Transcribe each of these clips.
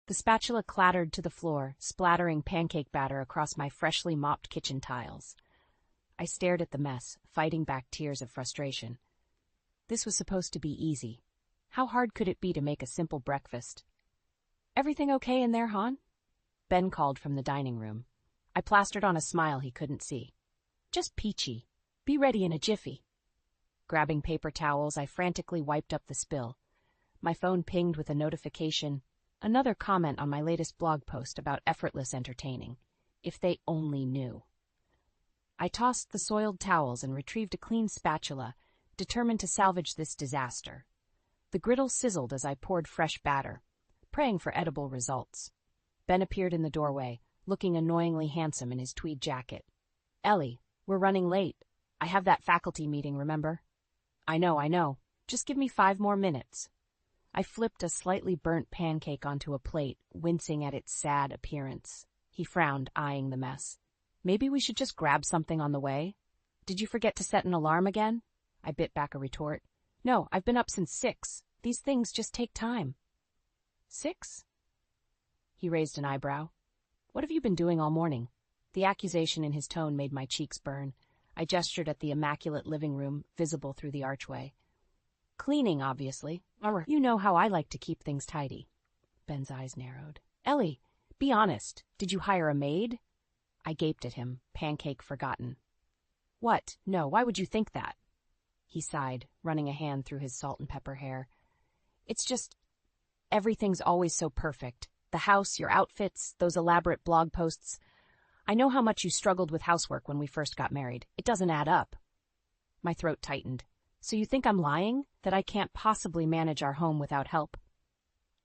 The spatula clattered to the floor, splattering pancake batter across my freshly mopped kitchen tiles. I stared at the mess, fighting back tears of frustration. This was supposed to be easy. How hard could it be to make a simple breakfast? "Everything okay in there, hon?" Ben called from the dining room. I plastered on a smile he couldn't see. "Just peachy. Be ready in a jiffy." Grabbing paper towels, I frantically wiped up the spill. My phone pinged with a notification, another comment on my latest blog post about effortless entertaining. If they only knew. I tossed the soiled towels and retrieved a clean spatula, determined to salvage this disaster. The griddle sizzled as I poured fresh batter, praying for edible results. Ben appeared in the doorway, looking annoyingly handsome in his tweed jacket. "Ellie, we're running late. I have that faculty meeting, remember?" I know. Just give me 5 more minutes." I flipped a slightly burnt pancake onto a plate, wincing at its sad appearance. He frowned, eyeing the mess. "Maybe we should just grab something on the way?" "Did you forget to set an alarm again?" I bit back a retort. "No, I've been up since 6. These things just take time." 6? He raised an eyebrow. "What have you been doing all morning?" The accusation in his tone made my cheeks burn. I gestured at the immaculate living room, visible through the archway. "Cleaning, obviously. You know how I like to keep things tidy." Ben's eyes narrowed. "Ellie, be honest. Did you hire a maid?" I gaped at him, pancake forgotten. "What? No, why would you think that?" He sighed, running a hand through his salt and pepper hair. "It's just, everything's always so perfect. The house, your outfits, those elaborate blog posts. I know how much you struggled with housework when we first got married. It doesn't add up." My throat tightened. "So you think I'm lying? That I can't possibly manage our home without help?"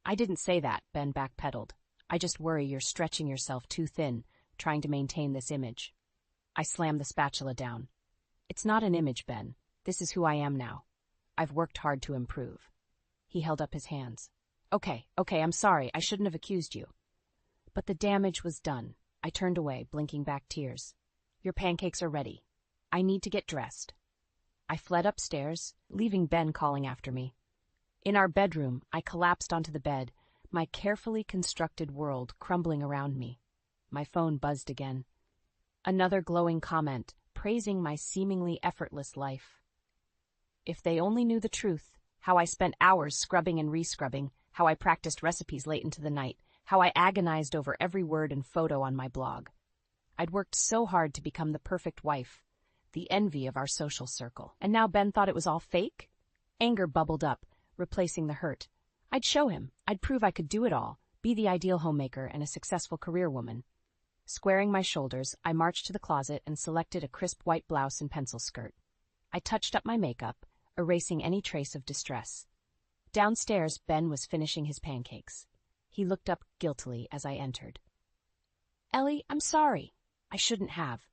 "I didn't say that," Ben backpedaled. "I just worry you're stretching yourself too thin, trying to maintain this image." I slammed the spatula down. "It's not an image, Ben. This is who I am now. I've worked hard to improve." He held up his hands. Okay, I'm sorry. I shouldn't have accused you." But the damage was done. I turned away, blinking back tears. "Your pancakes are ready. I need to get dressed." I fled upstairs, leaving Ben calling after me. In our bedroom, I collapsed onto the bed, my carefully constructed world crumbling around me. My phone buzzed again. Another glowing comment, praising my seemingly effortless life. If they only knew the truth, how I spent hours scrubbing and re-scrubbing, how I practiced recipes late into the night, how I agonized over every word and photo on my blog. I'd worked so hard to become the perfect wife, the envy of our social circle. And now Ben thought it was all fake? Anger bubbled up, replacing the hurt. I'd show him. I'd prove I could do it all, be the ideal homemaker and a successful career woman. Squaring my shoulders, I marched to the closet and selected a crisp white blouse and pencil skirt. I touched up my makeup, erasing any trace of distress. Downstairs, Ben was finishing his pancakes. He looked up guiltily as I entered. "Ellie, I'm sorry. I shouldn't have."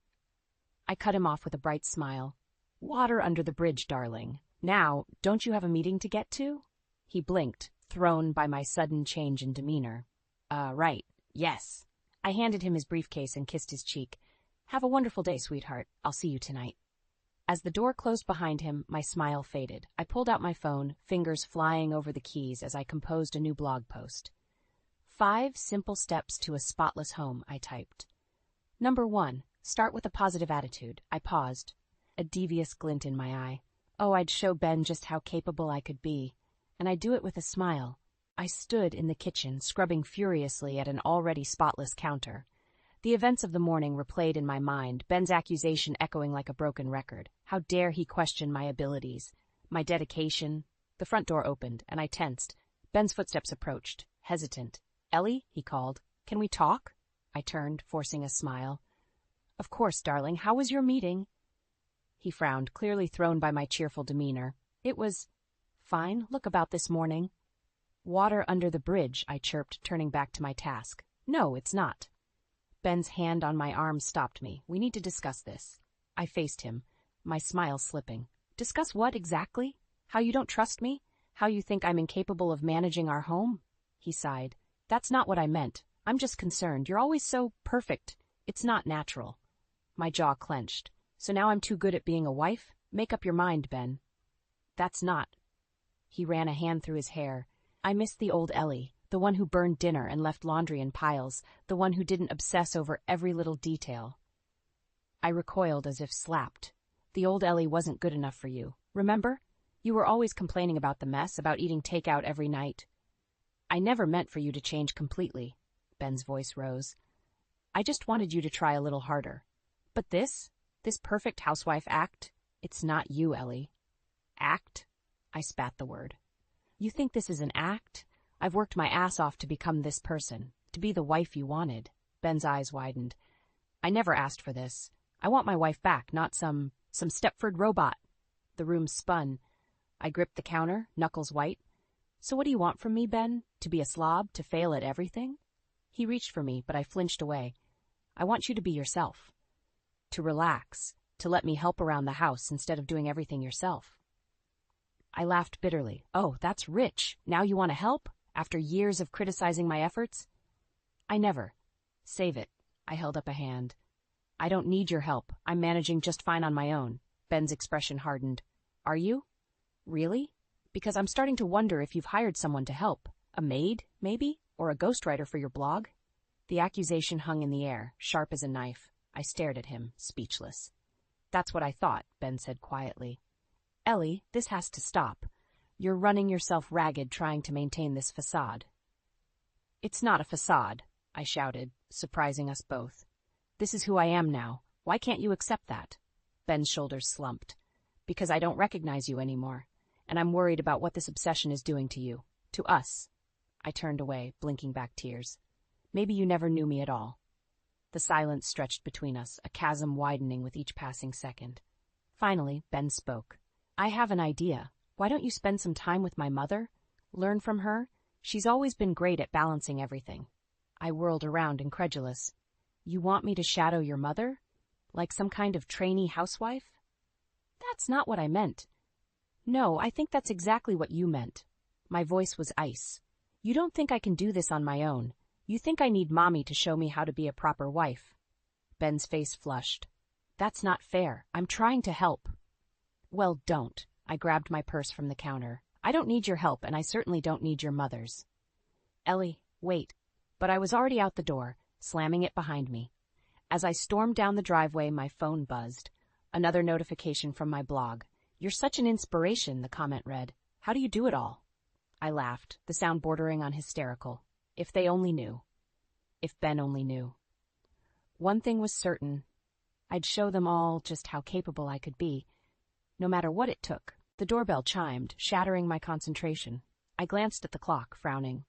I cut him off with a bright smile. "Water under the bridge, darling. Now, don't you have a meeting to get to?" He blinked, thrown by my sudden change in demeanor. Right. Yes." I handed him his briefcase and kissed his cheek. "Have a wonderful day, sweetheart. I'll see you tonight." As the door closed behind him, my smile faded. I pulled out my phone, fingers flying over the keys as I composed a new blog post. 5 simple steps to a spotless home, I typed. Number 1, start with a positive attitude. I paused, a devious glint in my eye. Oh, I'd show Ben just how capable I could be, and I'd do it with a smile. I stood in the kitchen, scrubbing furiously at an already spotless counter. The events of the morning replayed in my mind, Ben's accusation echoing like a broken record. How dare he question my abilities, my dedication? The front door opened, and I tensed. Ben's footsteps approached, hesitant. "Ellie," he called, "can we talk?" I turned, forcing a smile. "Of course, darling. How was your meeting?" He frowned, clearly thrown by my cheerful demeanor. "It was fine. Look about this morning." "Water under the bridge," I chirped, turning back to my task. "No, it's not." Ben's hand on my arm stopped me. "We need to discuss this." I faced him, my smile slipping. "Discuss what exactly? How you don't trust me? How you think I'm incapable of managing our home?" He sighed. "That's not what I meant. I'm just concerned. You're always so perfect. It's not natural." My jaw clenched. "So now I'm too good at being a wife? Make up your mind, Ben." "That's not." He ran a hand through his hair. "I miss the old Ellie, The one who burned dinner and left laundry in piles, the one who didn't obsess over every little detail. I recoiled as if slapped. The old Ellie wasn't good enough for you. Remember? You were always complaining about the mess, about eating takeout every night. I never meant for you to change completely. Ben's voice rose. I just wanted you to try a little harder. But this perfect housewife act, it's not you, Ellie. Act? I spat the word. You think this is an act? I've worked my ass off to become this person, to be the wife you wanted. Ben's eyes widened. I never asked for this. I want my wife back, not some Stepford robot. The room spun. I gripped the counter, knuckles white. So what do you want from me, Ben? To be a slob? To fail at everything? He reached for me, but I flinched away. I want you to be yourself. To relax. To let me help around the house instead of doing everything yourself. I laughed bitterly. Oh, that's rich. Now you want to help? After years of criticizing my efforts? I never. Save it. I held up a hand. I don't need your help. I'm managing just fine on my own. Ben's expression hardened. Are you? Really? Because I'm starting to wonder if you've hired someone to help. A maid, maybe? Or a ghostwriter for your blog? The accusation hung in the air, sharp as a knife. I stared at him, speechless. That's what I thought, Ben said quietly. Ellie, this has to stop. You're running yourself ragged trying to maintain this facade. It's not a facade, I shouted, surprising us both. This is who I am now. Why can't you accept that? Ben's shoulders slumped. Because I don't recognize you anymore, and I'm worried about what this obsession is doing to you. To us. I turned away, blinking back tears. Maybe you never knew me at all. The silence stretched between us, a chasm widening with each passing second. Finally, Ben spoke. I have an idea. Why don't you spend some time with my mother? Learn from her? She's always been great at balancing everything. I whirled around, incredulous. You want me to shadow your mother? Like some kind of trainee housewife? That's not what I meant. No, I think that's exactly what you meant. My voice was ice. You don't think I can do this on my own. You think I need Mommy to show me how to be a proper wife. Ben's face flushed. That's not fair. I'm trying to help. Well, don't. I grabbed my purse from the counter. I don't need your help, and I certainly don't need your mother's. Ellie, wait. But I was already out the door, slamming it behind me. As I stormed down the driveway, my phone buzzed. Another notification from my blog. You're such an inspiration, the comment read. How do you do it all? I laughed, the sound bordering on hysterical. If they only knew. If Ben only knew. One thing was certain. I'd show them all just how capable I could be, no matter what it took. The doorbell chimed, shattering my concentration. I glanced at the clock, frowning.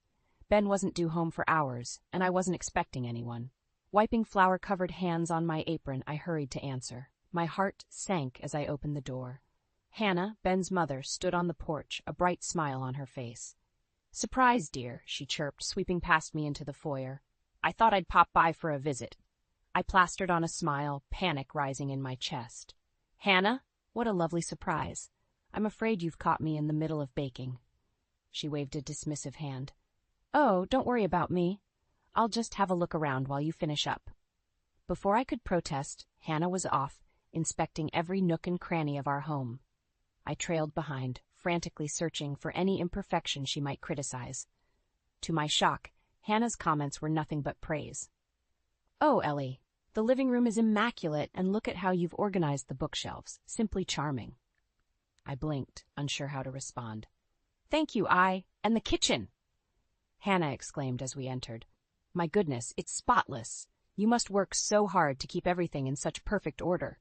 Ben wasn't due home for hours, and I wasn't expecting anyone. Wiping flour-covered hands on my apron, I hurried to answer. My heart sank as I opened the door. Hannah, Ben's mother, stood on the porch, a bright smile on her face. Surprise, dear, she chirped, sweeping past me into the foyer. I thought I'd pop by for a visit. I plastered on a smile, panic rising in my chest. Hannah? What a lovely surprise. I'm afraid you've caught me in the middle of baking. She waved a dismissive hand. Oh, don't worry about me. I'll just have a look around while you finish up. Before I could protest, Hannah was off, inspecting every nook and cranny of our home. I trailed behind, frantically searching for any imperfection she might criticize. To my shock, Hannah's comments were nothing but praise. Oh, Ellie, the living room is immaculate, and look at how you've organized the bookshelves. Simply charming. I blinked, unsure how to respond. Thank you, and the kitchen! Hannah exclaimed as we entered. My goodness, it's spotless. You must work so hard to keep everything in such perfect order.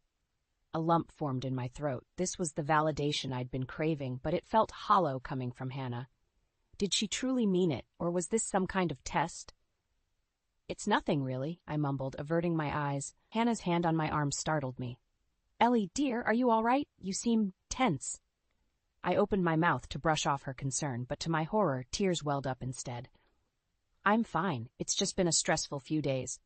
A lump formed in my throat. This was the validation I'd been craving, but it felt hollow coming from Hannah. Did she truly mean it, or was this some kind of test? It's nothing, really, I mumbled, averting my eyes. Hannah's hand on my arm startled me. Ellie, dear, are you all right? You seem tense. I opened my mouth to brush off her concern, but to my horror, tears welled up instead. I'm fine. It's just been a stressful few days.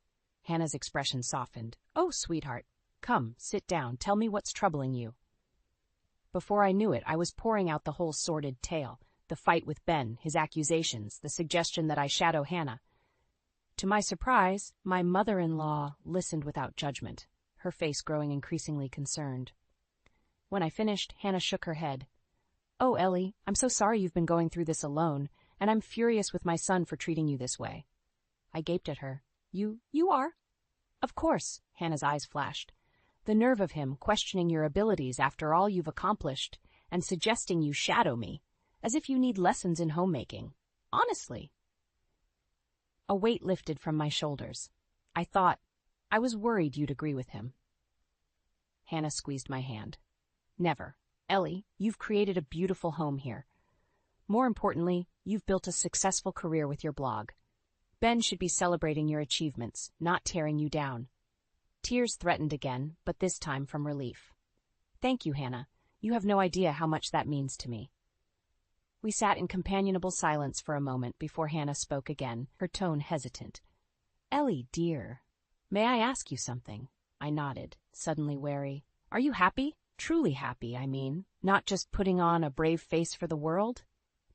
Hannah's expression softened. Oh, sweetheart. Come, sit down. Tell me what's troubling you. Before I knew it, I was pouring out the whole sordid tale. The fight with Ben, his accusations, the suggestion that I shadow Hannah. To my surprise, my mother-in-law listened without judgment, her face growing increasingly concerned. When I finished, Hannah shook her head. Oh, Ellie, I'm so sorry you've been going through this alone, and I'm furious with my son for treating you this way." I gaped at her. You are?" "Of course," Hannah's eyes flashed. "The nerve of him questioning your abilities after all you've accomplished and suggesting you shadow me, as if you need lessons in homemaking. Honestly." A weight lifted from my shoulders. I was worried you'd agree with him." Hannah squeezed my hand. "Never. Ellie, you've created a beautiful home here. More importantly, you've built a successful career with your blog. Ben should be celebrating your achievements, not tearing you down." Tears threatened again, but this time from relief. "Thank you, Hannah. You have no idea how much that means to me." We sat in companionable silence for a moment before Hannah spoke again, her tone hesitant. "Ellie, dear, may I ask you something?" I nodded, suddenly wary. "Are you happy? Truly happy, I mean. Not just putting on a brave face for the world?"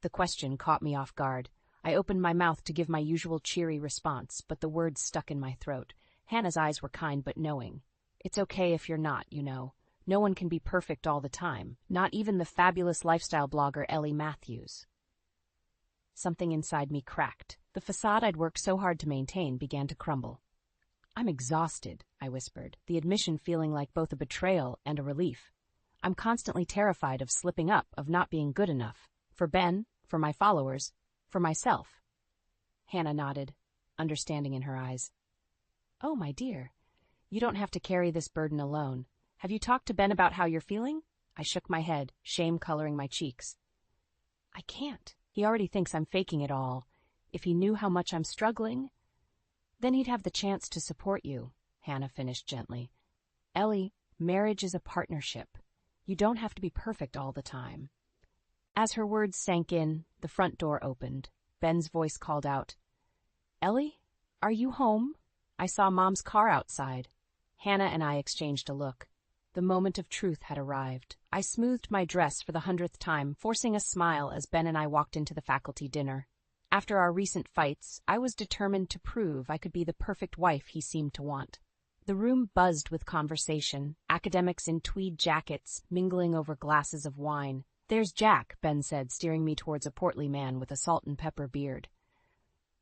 The question caught me off guard. I opened my mouth to give my usual cheery response, but the words stuck in my throat. Hannah's eyes were kind but knowing. "It's okay if you're not, you know. No one can be perfect all the time, not even the fabulous lifestyle blogger Ellie Matthews." Something inside me cracked. The facade I'd worked so hard to maintain began to crumble. "I'm exhausted," I whispered, the admission feeling like both a betrayal and a relief. "I'm constantly terrified of slipping up, of not being good enough. For Ben, for my followers, for myself." Hannah nodded, understanding in her eyes. "Oh, my dear, you don't have to carry this burden alone. Have you talked to Ben about how you're feeling?" I shook my head, shame coloring my cheeks. "I can't. He already thinks I'm faking it all. If he knew how much I'm struggling..." "Then he'd have the chance to support you," Hannah finished gently. "Ellie, marriage is a partnership. You don't have to be perfect all the time." As her words sank in, the front door opened. Ben's voice called out, "Ellie, are you home? I saw Mom's car outside." Hannah and I exchanged a look. The moment of truth had arrived. I smoothed my dress for the 100th time, forcing a smile as Ben and I walked into the faculty dinner. After our recent fights, I was determined to prove I could be the perfect wife he seemed to want. The room buzzed with conversation, academics in tweed jackets mingling over glasses of wine. "There's Jack," Ben said, steering me towards a portly man with a salt and pepper beard.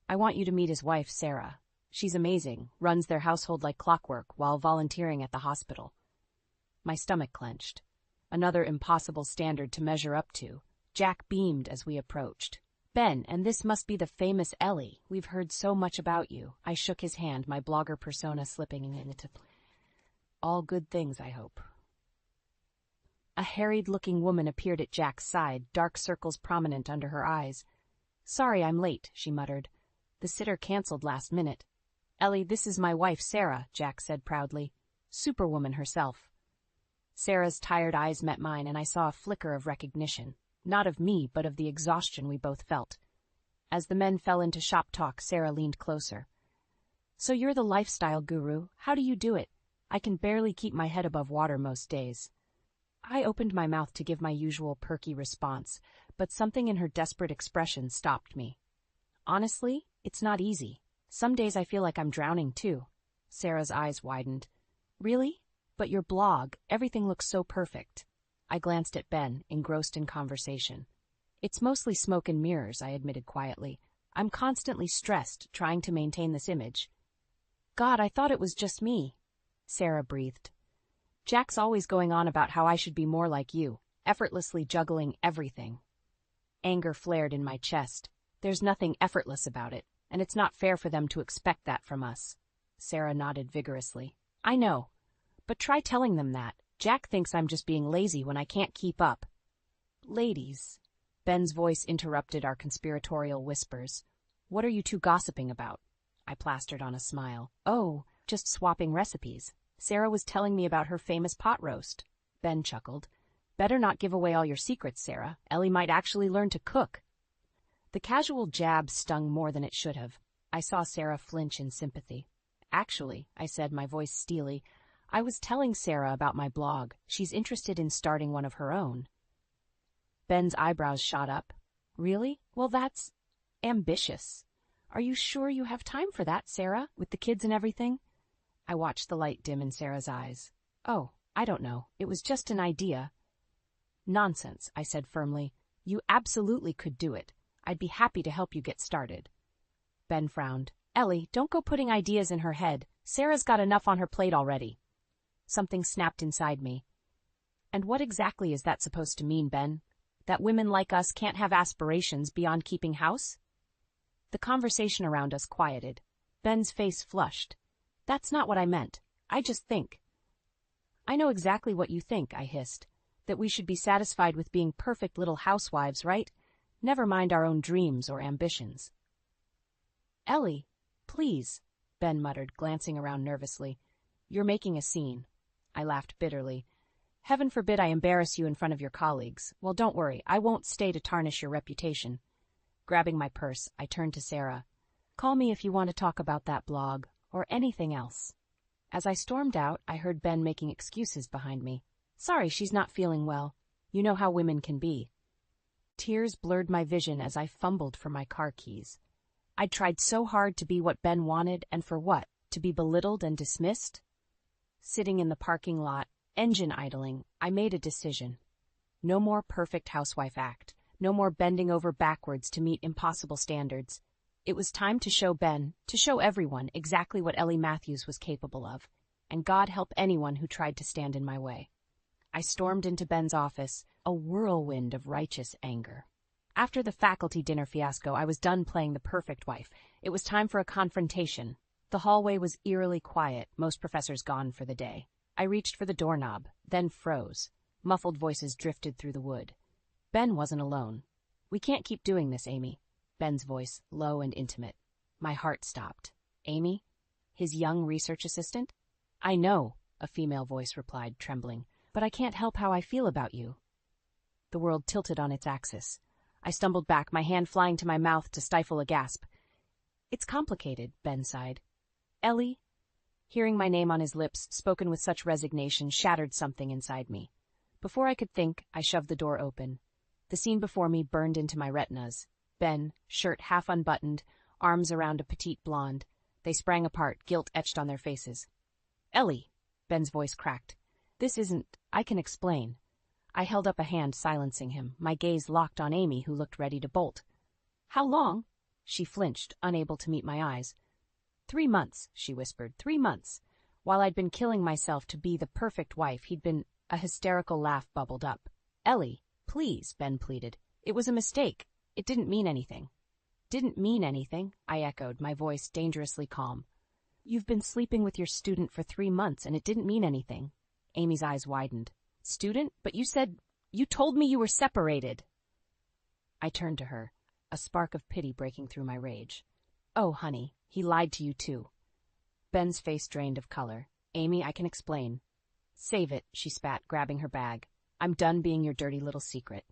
"I want you to meet his wife, Sarah. She's amazing, runs their household like clockwork while volunteering at the hospital." My stomach clenched. Another impossible standard to measure up to. Jack beamed as we approached. "Ben, and this must be the famous Ellie. We've heard so much about you." I shook his hand, my blogger persona slipping into all good things, I hope. A harried-looking woman appeared at Jack's side, dark circles prominent under her eyes. "Sorry I'm late," she muttered. "The sitter canceled last minute." "Ellie, this is my wife, Sarah," Jack said proudly. "Superwoman herself." Sarah's tired eyes met mine, and I saw a flicker of recognition. Not of me, but of the exhaustion we both felt. As the men fell into shop talk, Sarah leaned closer. "So you're the lifestyle guru. How do you do it? I can barely keep my head above water most days." I opened my mouth to give my usual perky response, but something in her desperate expression stopped me. "Honestly, it's not easy. Some days I feel like I'm drowning too." Sarah's eyes widened. "Really? But your blog, everything looks so perfect." I glanced at Ben, engrossed in conversation. "It's mostly smoke and mirrors," I admitted quietly. "I'm constantly stressed, trying to maintain this image." "God, I thought it was just me," Sarah breathed. "Jack's always going on about how I should be more like you, effortlessly juggling everything." Anger flared in my chest. "There's nothing effortless about it, and it's not fair for them to expect that from us." Sarah nodded vigorously. "I know, but try telling them that. Jack thinks I'm just being lazy when I can't keep up." "Ladies," Ben's voice interrupted our conspiratorial whispers. "What are you two gossiping about?" I plastered on a smile. "Oh, just swapping recipes. Sarah was telling me about her famous pot roast." Ben chuckled. "Better not give away all your secrets, Sarah. Ellie might actually learn to cook." The casual jab stung more than it should have. I saw Sarah flinch in sympathy. "Actually," I said, my voice steely, "I was telling Sarah about my blog. She's interested in starting one of her own." Ben's eyebrows shot up. "Really? Well, that's ambitious. Are you sure you have time for that, Sarah, with the kids and everything?" I watched the light dim in Sarah's eyes. "Oh, I don't know. It was just an idea." "Nonsense," I said firmly. "You absolutely could do it. I'd be happy to help you get started. Ben frowned. Ellie, don't go putting ideas in her head. Sarah's got enough on her plate already. Something snapped inside me. And what exactly is that supposed to mean, Ben? That women like us can't have aspirations beyond keeping house? The conversation around us quieted. Ben's face flushed. That's not what I meant. I just think. I know exactly what you think, I hissed. That we should be satisfied with being perfect little housewives, right? Never mind our own dreams or ambitions. Ellie, please, Ben muttered, glancing around nervously. You're making a scene. I laughed bitterly. Heaven forbid I embarrass you in front of your colleagues. Well, don't worry, I won't stay to tarnish your reputation. Grabbing my purse, I turned to Sarah. Call me if you want to talk about that blog, or anything else. As I stormed out, I heard Ben making excuses behind me. Sorry, she's not feeling well. You know how women can be. Tears blurred my vision as I fumbled for my car keys. I'd tried so hard to be what Ben wanted, and for what? To be belittled and dismissed? Sitting in the parking lot, engine idling, I made a decision. No more perfect housewife act. No more bending over backwards to meet impossible standards. It was time to show Ben, to show everyone, exactly what Ellie Matthews was capable of, and God help anyone who tried to stand in my way. I stormed into Ben's office, a whirlwind of righteous anger. After the faculty dinner fiasco, I was done playing the perfect wife. It was time for a confrontation. The hallway was eerily quiet, most professors gone for the day. I reached for the doorknob, then froze. Muffled voices drifted through the wood. Ben wasn't alone. We can't keep doing this, Amy. Ben's voice, low and intimate. My heart stopped. Amy? His young research assistant? I know, a female voice replied, trembling, but I can't help how I feel about you. The world tilted on its axis. I stumbled back, my hand flying to my mouth to stifle a gasp. It's complicated, Ben sighed. Ellie? Hearing my name on his lips, spoken with such resignation, shattered something inside me. Before I could think, I shoved the door open. The scene before me burned into my retinas. Ben, shirt half unbuttoned, arms around a petite blonde. They sprang apart, guilt etched on their faces. Ellie, Ben's voice cracked. This isn't, I can explain. I held up a hand, silencing him, my gaze locked on Amy, who looked ready to bolt. How long? She flinched, unable to meet my eyes. 3 months, she whispered, 3 months. While I'd been killing myself to be the perfect wife, he'd been... A hysterical laugh bubbled up. Ellie, please, Ben pleaded. It was a mistake. It didn't mean anything. Didn't mean anything, I echoed, my voice dangerously calm. You've been sleeping with your student for 3 months, and it didn't mean anything. Amy's eyes widened. Student? But you told me you were separated. I turned to her, a spark of pity breaking through my rage. Oh, honey, he lied to you too. Ben's face drained of color. Amy, I can explain. Save it, she spat, grabbing her bag. I'm done being your dirty little secret.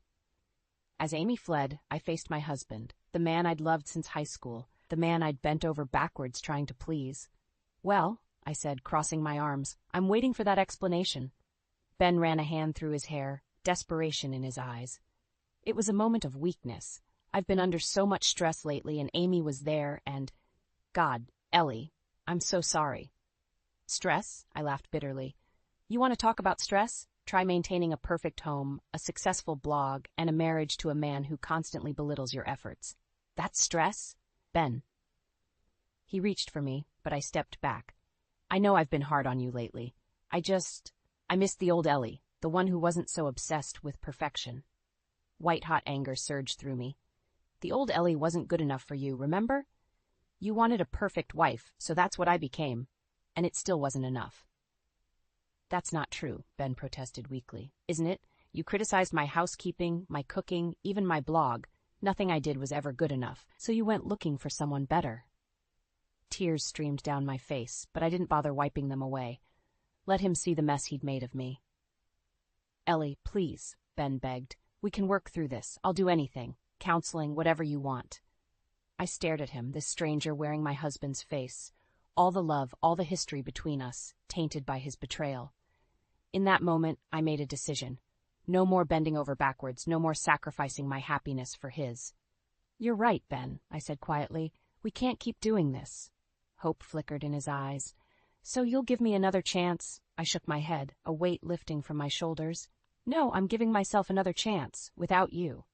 As Amy fled, I faced my husband, the man I'd loved since high school, the man I'd bent over backwards trying to please. Well, I said, crossing my arms, I'm waiting for that explanation. Ben ran a hand through his hair, desperation in his eyes. It was a moment of weakness. I've been under so much stress lately, and Amy was there, and... God, Ellie, I'm so sorry. Stress? I laughed bitterly. You want to talk about stress? Try maintaining a perfect home, a successful blog, and a marriage to a man who constantly belittles your efforts. That's stress? Ben. He reached for me, but I stepped back. I know I've been hard on you lately. I missed the old Ellie, the one who wasn't so obsessed with perfection. White-hot anger surged through me. The old Ellie wasn't good enough for you, remember? You wanted a perfect wife, so that's what I became, and it still wasn't enough. That's not true, Ben protested weakly. Isn't it? You criticized my housekeeping, my cooking, even my blog. Nothing I did was ever good enough, so you went looking for someone better. Tears streamed down my face, but I didn't bother wiping them away. Let him see the mess he'd made of me. Ellie, please, Ben begged. We can work through this. I'll do anything. Counseling, whatever you want. I stared at him, this stranger wearing my husband's face. All the love, all the history between us, tainted by his betrayal. In that moment, I made a decision. No more bending over backwards, no more sacrificing my happiness for his. You're right, Ben, I said quietly. We can't keep doing this. Hope flickered in his eyes. So you'll give me another chance? I shook my head, a weight lifting from my shoulders. No, I'm giving myself another chance, without you.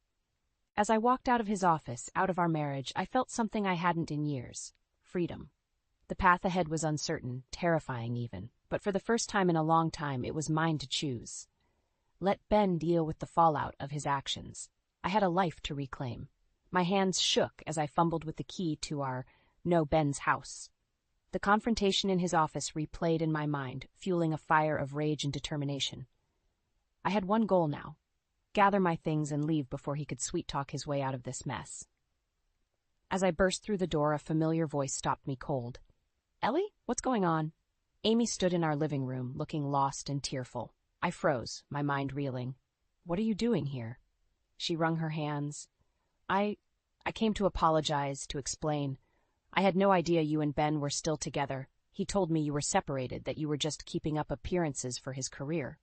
As I walked out of his office, out of our marriage, I felt something I hadn't in years. Freedom. The path ahead was uncertain, terrifying even, but for the first time in a long time it was mine to choose. Let Ben deal with the fallout of his actions. I had a life to reclaim. My hands shook as I fumbled with the key to our Ben's house. The confrontation in his office replayed in my mind, fueling a fire of rage and determination. I had one goal now: gather my things and leave before he could sweet-talk his way out of this mess. As I burst through the door, a familiar voice stopped me cold. "Ellie, what's going on?" Amy stood in our living room, looking lost and tearful. I froze, my mind reeling. "What are you doing here?" She wrung her hands. I came to apologize, to explain. I had no idea you and Ben were still together. He told me you were separated, that you were just keeping up appearances for his career."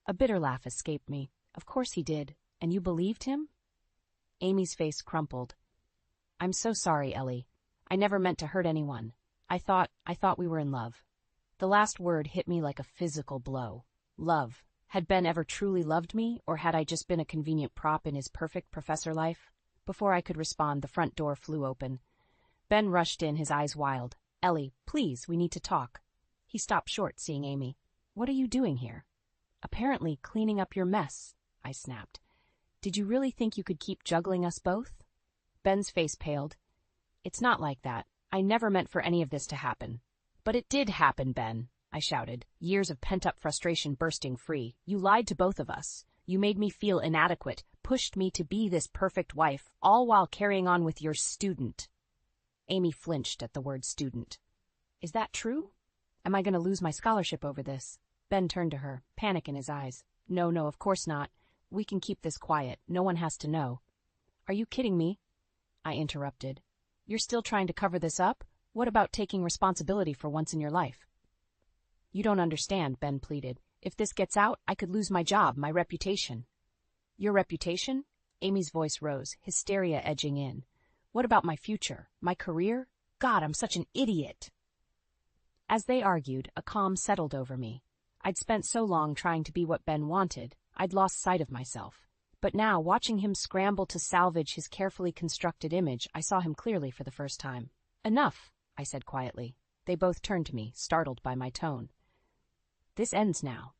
A bitter laugh escaped me. "Of course he did. And you believed him?" Amy's face crumpled. "I'm so sorry, Ellie. I never meant to hurt anyone. I thought we were in love." The last word hit me like a physical blow. Love. Had Ben ever truly loved me, or had I just been a convenient prop in his perfect professor life? Before I could respond, the front door flew open. Ben rushed in, his eyes wild. "Ellie, please, we need to talk." He stopped short, seeing Amy. "What are you doing here?" "Apparently cleaning up your mess," I snapped. "Did you really think you could keep juggling us both?" Ben's face paled. "It's not like that. I never meant for any of this to happen." "But it did happen, Ben," I shouted, years of pent-up frustration bursting free. "You lied to both of us. You made me feel inadequate, pushed me to be this perfect wife, all while carrying on with your student." Amy flinched at the word student. "Is that true? Am I going to lose my scholarship over this?" Ben turned to her, panic in his eyes. No, of course not. We can keep this quiet. No one has to know." "Are you kidding me?" I interrupted. "You're still trying to cover this up? What about taking responsibility for once in your life?" "You don't understand," Ben pleaded. "If this gets out, I could lose my job, my reputation." "Your reputation?" Amy's voice rose, hysteria edging in. "What about my future, my career? God, I'm such an idiot." As they argued, a calm settled over me. I'd spent so long trying to be what Ben wanted, I'd lost sight of myself. But now, watching him scramble to salvage his carefully constructed image, I saw him clearly for the first time. "Enough," I said quietly. They both turned to me, startled by my tone. "This ends now."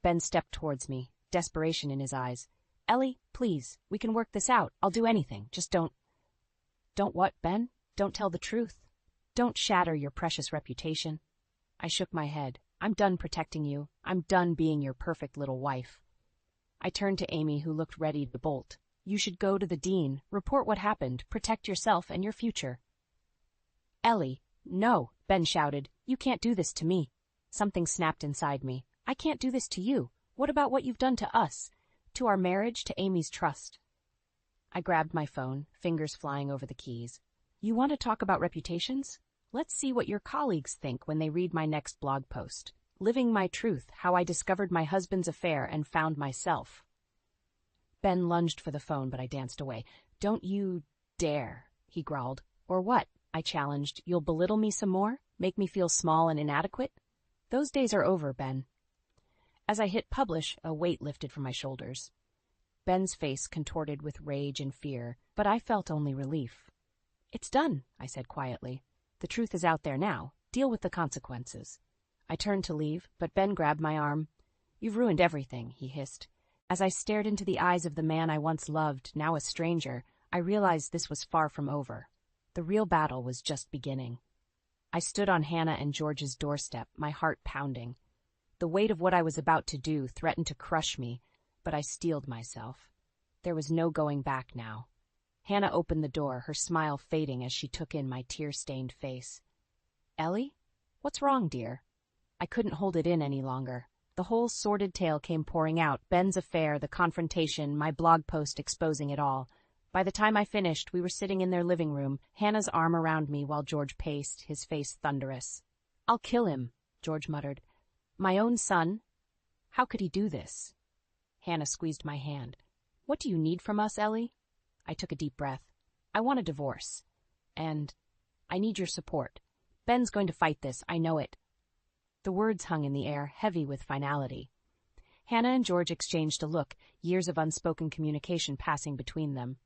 Ben stepped towards me, desperation in his eyes. "Ellie, please, we can work this out. I'll do anything. Just don't..." "Don't what, Ben? Don't tell the truth. Don't shatter your precious reputation." I shook my head. "I'm done protecting you. I'm done being your perfect little wife." I turned to Amy, who looked ready to bolt. "You should go to the dean, report what happened, protect yourself and your future." "Ellie, no," Ben shouted. "You can't do this to me." Something snapped inside me. "I can't do this to you. What about what you've done to us? To our marriage, to Amy's trust?" I grabbed my phone, fingers flying over the keys. "You want to talk about reputations? Let's see what your colleagues think when they read my next blog post. Living my truth, how I discovered my husband's affair and found myself." Ben lunged for the phone, but I danced away. "Don't you dare," he growled. "Or what?" I challenged. "You'll belittle me some more? Make me feel small and inadequate?" "Those days are over, Ben." As I hit publish, a weight lifted from my shoulders. Ben's face contorted with rage and fear, but I felt only relief. "It's done," I said quietly. "The truth is out there now. Deal with the consequences." I turned to leave, but Ben grabbed my arm. "You've ruined everything," he hissed. As I stared into the eyes of the man I once loved, now a stranger, I realized this was far from over. The real battle was just beginning. I stood on Hannah and George's doorstep, my heart pounding. The weight of what I was about to do threatened to crush me, but I steeled myself. There was no going back now. Hannah opened the door, her smile fading as she took in my tear-stained face. "Ellie? What's wrong, dear?" I couldn't hold it in any longer. The whole sordid tale came pouring out, Ben's affair, the confrontation, my blog post exposing it all. By the time I finished, we were sitting in their living room, Hannah's arm around me while George paced, his face thunderous. "I'll kill him," George muttered. "My own son? How could he do this?" Hannah squeezed my hand. "What do you need from us, Ellie?" I took a deep breath. "I want a divorce. And I need your support. Ben's going to fight this, I know it." The words hung in the air, heavy with finality. Hannah and George exchanged a look, years of unspoken communication passing between them.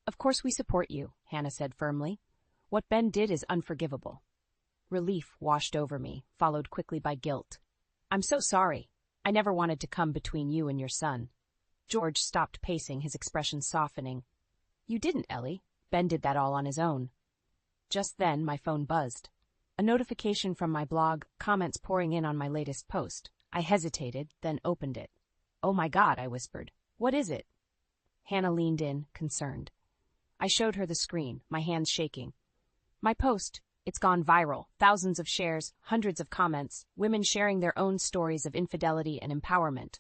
"Of course we support you," Hannah said firmly. "What Ben did is unforgivable." Relief washed over me, followed quickly by guilt. "I'm so sorry. I never wanted to come between you and your son." George stopped pacing, his expression softening. "You didn't, Ellie. Ben did that all on his own." Just then, my phone buzzed. A notification from my blog, comments pouring in on my latest post. I hesitated, then opened it. "Oh my God," I whispered. "What is it?" Hannah leaned in, concerned. I showed her the screen, my hands shaking. "My post. It's gone viral. Thousands of shares, hundreds of comments, women sharing their own stories of infidelity and empowerment."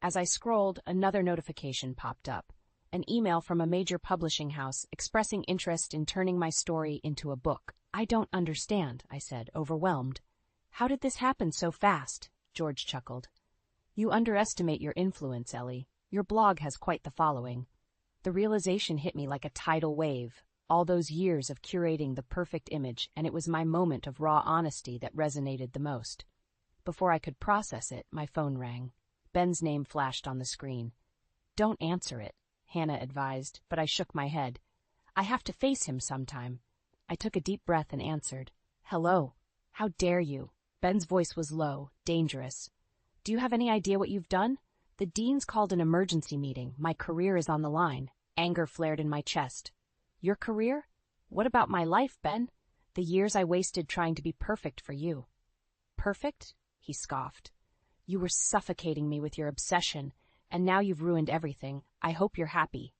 As I scrolled, another notification popped up. An email from a major publishing house expressing interest in turning my story into a book. "I don't understand," I said, overwhelmed. "How did this happen so fast?" George chuckled. "You underestimate your influence, Ellie. Your blog has quite the following." The realization hit me like a tidal wave. All those years of curating the perfect image, and it was my moment of raw honesty that resonated the most. Before I could process it, my phone rang. Ben's name flashed on the screen. "Don't answer it," Hannah advised, but I shook my head. "I have to face him sometime." I took a deep breath and answered. "Hello. How dare you?" Ben's voice was low, dangerous. "Do you have any idea what you've done? The dean's called an emergency meeting. My career is on the line." Anger flared in my chest. "Your career? What about my life, Ben? The years I wasted trying to be perfect for you." "Perfect?" he scoffed. "You were suffocating me with your obsession, and now you've ruined everything. I hope you're happy."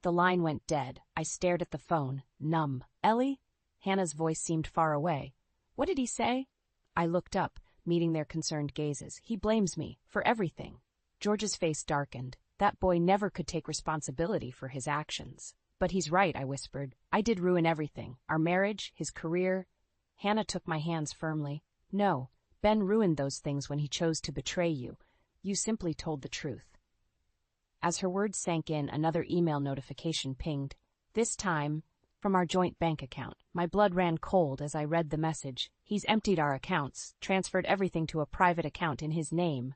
The line went dead. I stared at the phone, numb. "Ellie?" Hannah's voice seemed far away. "What did he say?" I looked up, meeting their concerned gazes. "He blames me for everything." George's face darkened. That boy never could take responsibility for his actions. "But he's right," I whispered. "I did ruin everything. Our marriage, his career." Hannah took my hands firmly. "No, Ben ruined those things when he chose to betray you. You simply told the truth." As her words sank in, another email notification pinged. This time, from our joint bank account. My blood ran cold as I read the message. "He's emptied our accounts, transferred everything to a private account in his name."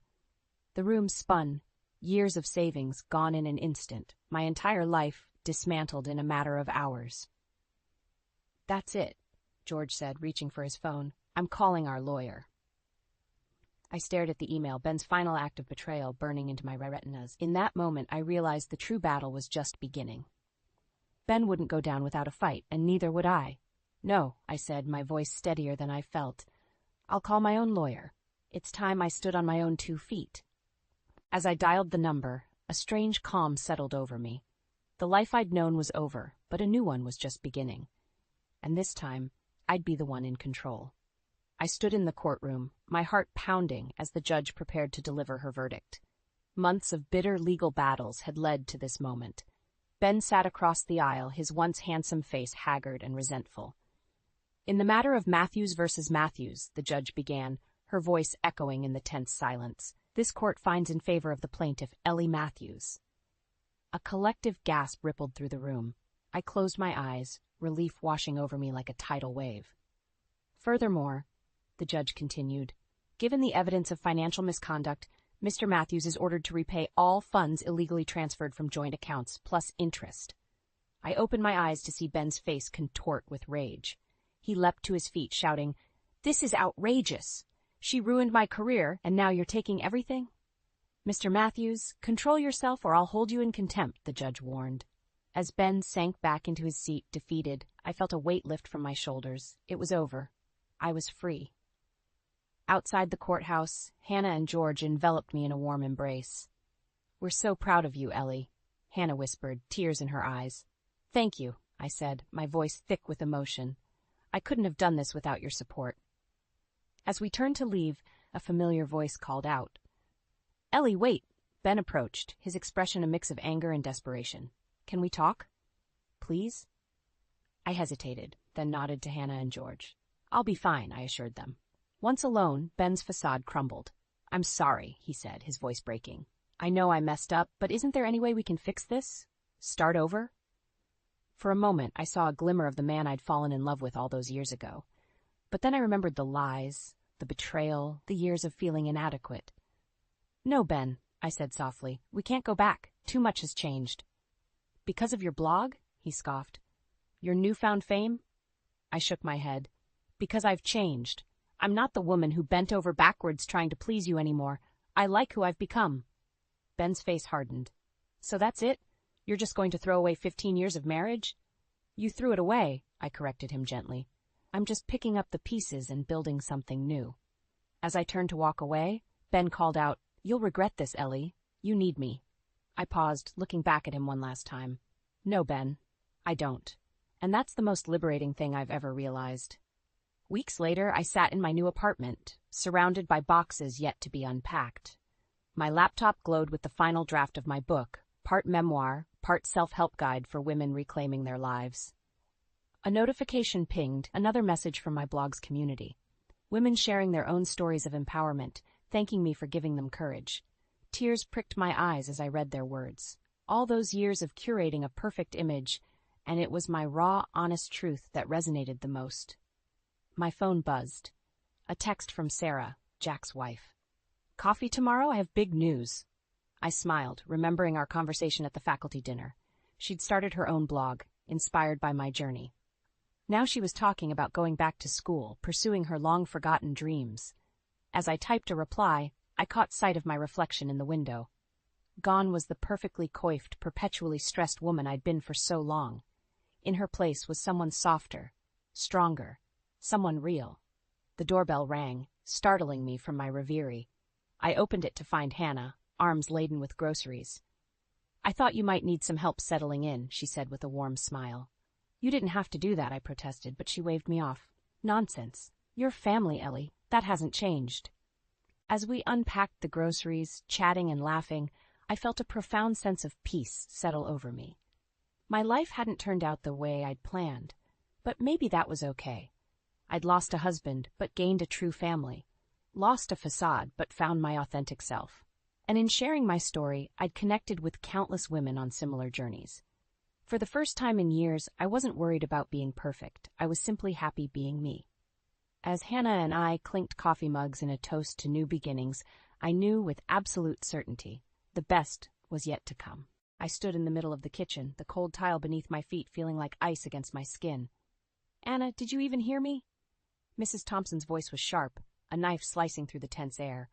The room spun. Years of savings gone in an instant. My entire life dismantled in a matter of hours. "That's it," George said, reaching for his phone. "I'm calling our lawyer." I stared at the email, Ben's final act of betrayal burning into my retinas. In that moment, I realized the true battle was just beginning. Ben wouldn't go down without a fight, and neither would I. "No," I said, my voice steadier than I felt. "I'll call my own lawyer. It's time I stood on my own 2 feet." As I dialed the number, a strange calm settled over me. The life I'd known was over, but a new one was just beginning. And this time, I'd be the one in control. I stood in the courtroom, my heart pounding as the judge prepared to deliver her verdict. Months of bitter legal battles had led to this moment. Ben sat across the aisle, his once handsome face haggard and resentful. "In the matter of Matthews versus Matthews," the judge began, her voice echoing in the tense silence, "this court finds in favor of the plaintiff, Ellie Matthews." A collective gasp rippled through the room. I closed my eyes, relief washing over me like a tidal wave. "Furthermore," the judge continued, "given the evidence of financial misconduct, Mr. Matthews is ordered to repay all funds illegally transferred from joint accounts, plus interest." I opened my eyes to see Ben's face contort with rage. He leapt to his feet, shouting, "This is outrageous! She ruined my career, and now you're taking everything?" "Mr. Matthews, control yourself or I'll hold you in contempt," the judge warned. As Ben sank back into his seat, defeated, I felt a weight lift from my shoulders. It was over. I was free. Outside the courthouse, Hannah and George enveloped me in a warm embrace. "We're so proud of you, Ellie," Hannah whispered, tears in her eyes. "Thank you," I said, my voice thick with emotion. "I couldn't have done this without your support." As we turned to leave, a familiar voice called out. "Ellie, wait!" Ben approached, his expression a mix of anger and desperation. "Can we talk? Please?" I hesitated, then nodded to Hannah and George. "I'll be fine," I assured them. Once alone, Ben's facade crumbled. "I'm sorry," he said, his voice breaking. "I know I messed up, but isn't there any way we can fix this? Start over?" For a moment, I saw a glimmer of the man I'd fallen in love with all those years ago. But then I remembered the lies, the betrayal, the years of feeling inadequate. No, Ben, I said softly. We can't go back. Too much has changed. Because of your blog? He scoffed. Your newfound fame? I shook my head. Because I've changed. I'm not the woman who bent over backwards trying to please you anymore. I like who I've become. Ben's face hardened. So that's it? You're just going to throw away 15 years of marriage? You threw it away, I corrected him gently. I'm just picking up the pieces and building something new. As I turned to walk away, Ben called out, You'll regret this, Ellie. You need me. I paused, looking back at him one last time. No, Ben, I don't. And that's the most liberating thing I've ever realized. Weeks later, I sat in my new apartment, surrounded by boxes yet to be unpacked. My laptop glowed with the final draft of my book, part memoir, part self-help guide for women reclaiming their lives. A notification pinged, another message from my blog's community. Women sharing their own stories of empowerment, thanking me for giving them courage. Tears pricked my eyes as I read their words. All those years of curating a perfect image, and it was my raw, honest truth that resonated the most. My phone buzzed. A text from Sarah, Jack's wife. Coffee tomorrow? I have big news. I smiled, remembering our conversation at the faculty dinner. She'd started her own blog, inspired by my journey. Now she was talking about going back to school, pursuing her long-forgotten dreams. As I typed a reply, I caught sight of my reflection in the window. Gone was the perfectly coiffed, perpetually stressed woman I'd been for so long. In her place was someone softer, stronger, someone real. The doorbell rang, startling me from my reverie. I opened it to find Hannah, arms laden with groceries. I thought you might need some help settling in, she said with a warm smile. You didn't have to do that, I protested, but she waved me off. Nonsense. You're family, Ellie. That hasn't changed. As we unpacked the groceries, chatting and laughing, I felt a profound sense of peace settle over me. My life hadn't turned out the way I'd planned, but maybe that was okay. I'd lost a husband, but gained a true family. Lost a facade, but found my authentic self. And in sharing my story, I'd connected with countless women on similar journeys. For the first time in years, I wasn't worried about being perfect. I was simply happy being me. As Hannah and I clinked coffee mugs in a toast to new beginnings, I knew with absolute certainty the best was yet to come. I stood in the middle of the kitchen, the cold tile beneath my feet feeling like ice against my skin. Anna, did you even hear me? Mrs. Thompson's voice was sharp, a knife slicing through the tense air.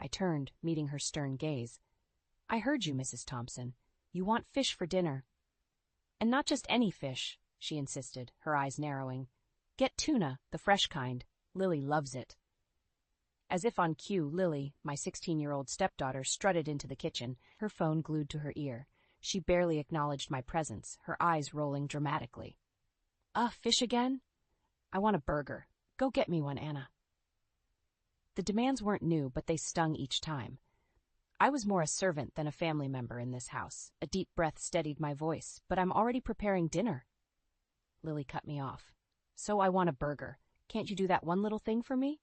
I turned, meeting her stern gaze. I heard you, Mrs. Thompson. You want fish for dinner. And not just any fish, she insisted, her eyes narrowing. Get tuna, the fresh kind. Lily loves it. As if on cue, Lily, my 16-year-old stepdaughter, strutted into the kitchen, her phone glued to her ear. She barely acknowledged my presence, her eyes rolling dramatically. Fish again? I want a burger. Go get me one, Anna. The demands weren't new, but they stung each time. I was more a servant than a family member in this house. A deep breath steadied my voice, but I'm already preparing dinner. Lily cut me off. So I want a burger. Can't you do that one little thing for me?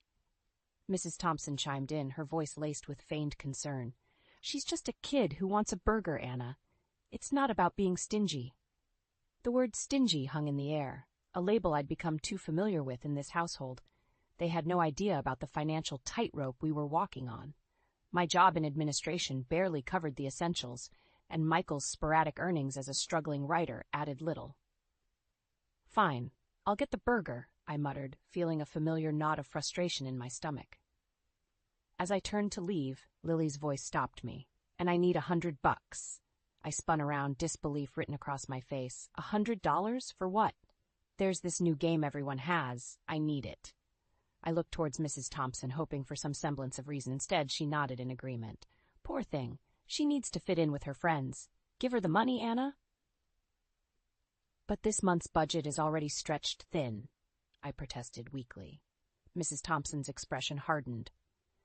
Mrs. Thompson chimed in, her voice laced with feigned concern. She's just a kid who wants a burger, Anna. It's not about being stingy. The word stingy hung in the air, a label I'd become too familiar with in this household. They had no idea about the financial tightrope we were walking on. My job in administration barely covered the essentials, and Michael's sporadic earnings as a struggling writer added little. Fine, I'll get the burger, I muttered, feeling a familiar knot of frustration in my stomach. As I turned to leave, Lily's voice stopped me. And I need $100. I spun around, disbelief written across my face. $100? For what? There's this new game everyone has. I need it. I looked towards Mrs. Thompson, hoping for some semblance of reason. Instead, she nodded in agreement. Poor thing. She needs to fit in with her friends. Give her the money, Anna? But this month's budget is already stretched thin, I protested weakly. Mrs. Thompson's expression hardened.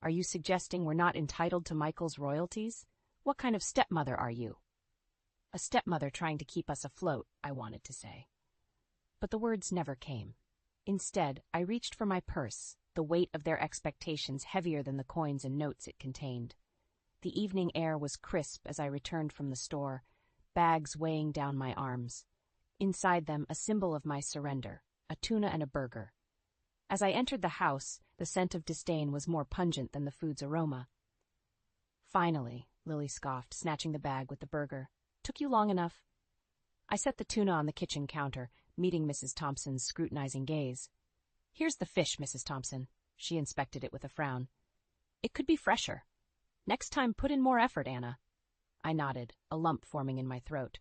Are you suggesting we're not entitled to Michael's royalties? What kind of stepmother are you? A stepmother trying to keep us afloat, I wanted to say. But the words never came. Instead, I reached for my purse, the weight of their expectations heavier than the coins and notes it contained. The evening air was crisp as I returned from the store, bags weighing down my arms. Inside them, a symbol of my surrender, a tuna and a burger. As I entered the house, the scent of disdain was more pungent than the food's aroma. Finally, Lily scoffed, snatching the bag with the burger. Took you long enough? I set the tuna on the kitchen counter, meeting Mrs. Thompson's scrutinizing gaze. Here's the fish, Mrs. Thompson. She inspected it with a frown. It could be fresher. Next time, put in more effort, Anna. I nodded, a lump forming in my throat.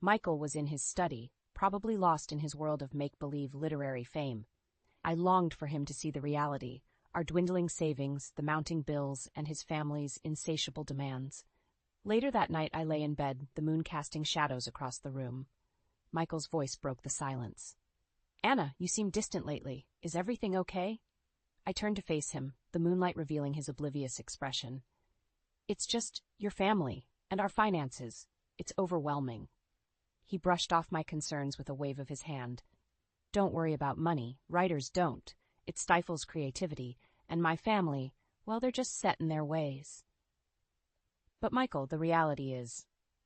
Michael was in his study, probably lost in his world of make-believe literary fame. I longed for him to see the reality, our dwindling savings, the mounting bills, and his family's insatiable demands. Later that night I lay in bed, the moon casting shadows across the room. Michael's voice broke the silence. Anna, you seem distant lately. Is everything okay? I turned to face him, the moonlight revealing his oblivious expression. It's just your family and our finances. It's overwhelming. He brushed off my concerns with a wave of his hand. Don't worry about money. Writers don't. It stifles creativity. And my family, well, they're just set in their ways. But Michael, the reality is...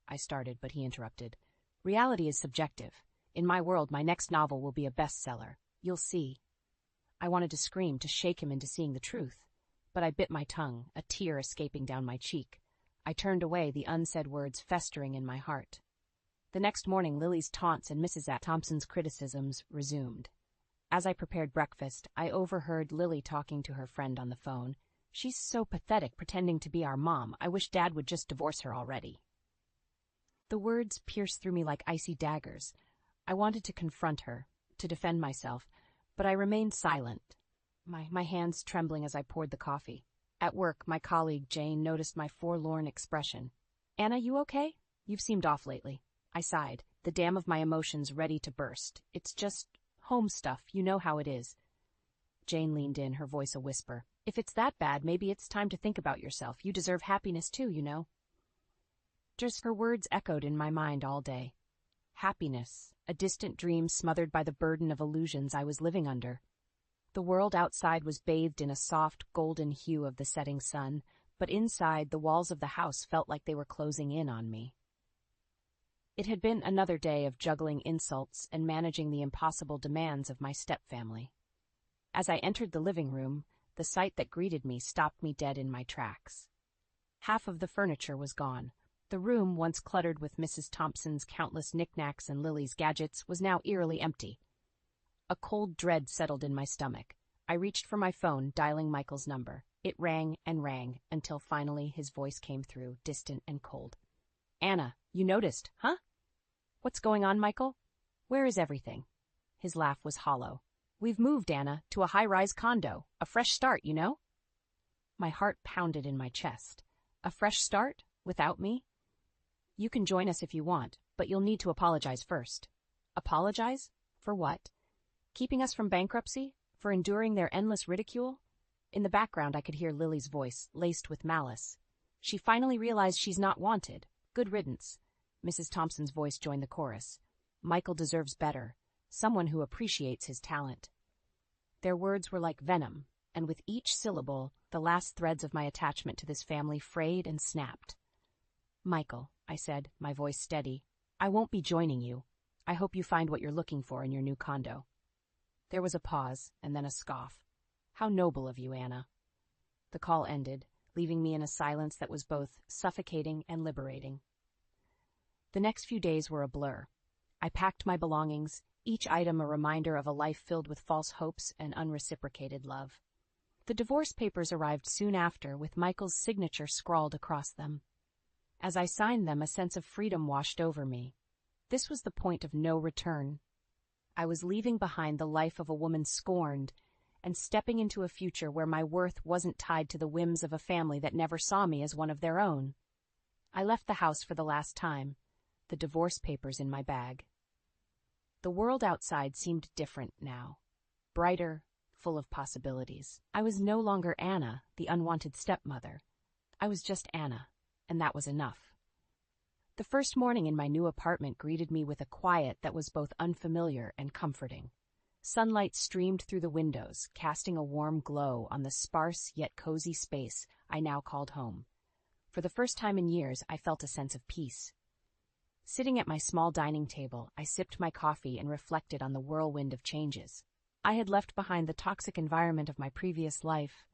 I started, but he interrupted. Reality is subjective. In my world, my next novel will be a bestseller. You'll see. I wanted to scream, to shake him into seeing the truth. But I bit my tongue, a tear escaping down my cheek. I turned away, the unsaid words festering in my heart. The next morning, Lily's taunts and Mrs. Thompson's criticisms resumed. As I prepared breakfast, I overheard Lily talking to her friend on the phone. She's so pathetic, pretending to be our mom. I wish Dad would just divorce her already. The words pierced through me like icy daggers. I wanted to confront her, to defend myself, but I remained silent, my hands trembling as I poured the coffee. At work, my colleague Jane noticed my forlorn expression. Anna, you okay? You've seemed off lately. I sighed, the dam of my emotions ready to burst. It's just home stuff, you know how it is. Jane leaned in, her voice a whisper. If it's that bad, maybe it's time to think about yourself. You deserve happiness too, you know. Just her words echoed in my mind all day. Happiness, a distant dream smothered by the burden of illusions I was living under. The world outside was bathed in a soft, golden hue of the setting sun, but inside, the walls of the house felt like they were closing in on me. It had been another day of juggling insults and managing the impossible demands of my stepfamily. As I entered the living room, the sight that greeted me stopped me dead in my tracks. Half of the furniture was gone. The room, once cluttered with Mrs. Thompson's countless knickknacks and Lily's gadgets, was now eerily empty. A cold dread settled in my stomach. I reached for my phone, dialing Michael's number. It rang and rang, until finally his voice came through, distant and cold. Anna, you noticed, huh? What's going on, Michael? Where is everything? His laugh was hollow. We've moved, Anna, to a high-rise condo. A fresh start, you know? My heart pounded in my chest. A fresh start? Without me? You can join us if you want, but you'll need to apologize first. Apologize? For what? Keeping us from bankruptcy? For enduring their endless ridicule? In the background, I could hear Lily's voice, laced with malice. She finally realized she's not wanted. Good riddance. Mrs. Thompson's voice joined the chorus. Michael deserves better. Someone who appreciates his talent. Their words were like venom, and with each syllable, the last threads of my attachment to this family frayed and snapped. Michael, I said, my voice steady, I won't be joining you. I hope you find what you're looking for in your new condo. There was a pause, and then a scoff. How noble of you, Anna. The call ended, leaving me in a silence that was both suffocating and liberating. The next few days were a blur. I packed my belongings, each item a reminder of a life filled with false hopes and unreciprocated love. The divorce papers arrived soon after, with Michael's signature scrawled across them. As I signed them, a sense of freedom washed over me. This was the point of no return. I was leaving behind the life of a woman scorned and stepping into a future where my worth wasn't tied to the whims of a family that never saw me as one of their own. I left the house for the last time, the divorce papers in my bag. The world outside seemed different now, brighter, full of possibilities. I was no longer Anna, the unwanted stepmother. I was just Anna, and that was enough. The first morning in my new apartment greeted me with a quiet that was both unfamiliar and comforting. Sunlight streamed through the windows, casting a warm glow on the sparse yet cozy space I now called home. For the first time in years, I felt a sense of peace. Sitting at my small dining table, I sipped my coffee and reflected on the whirlwind of changes. I had left behind the toxic environment of my previous life,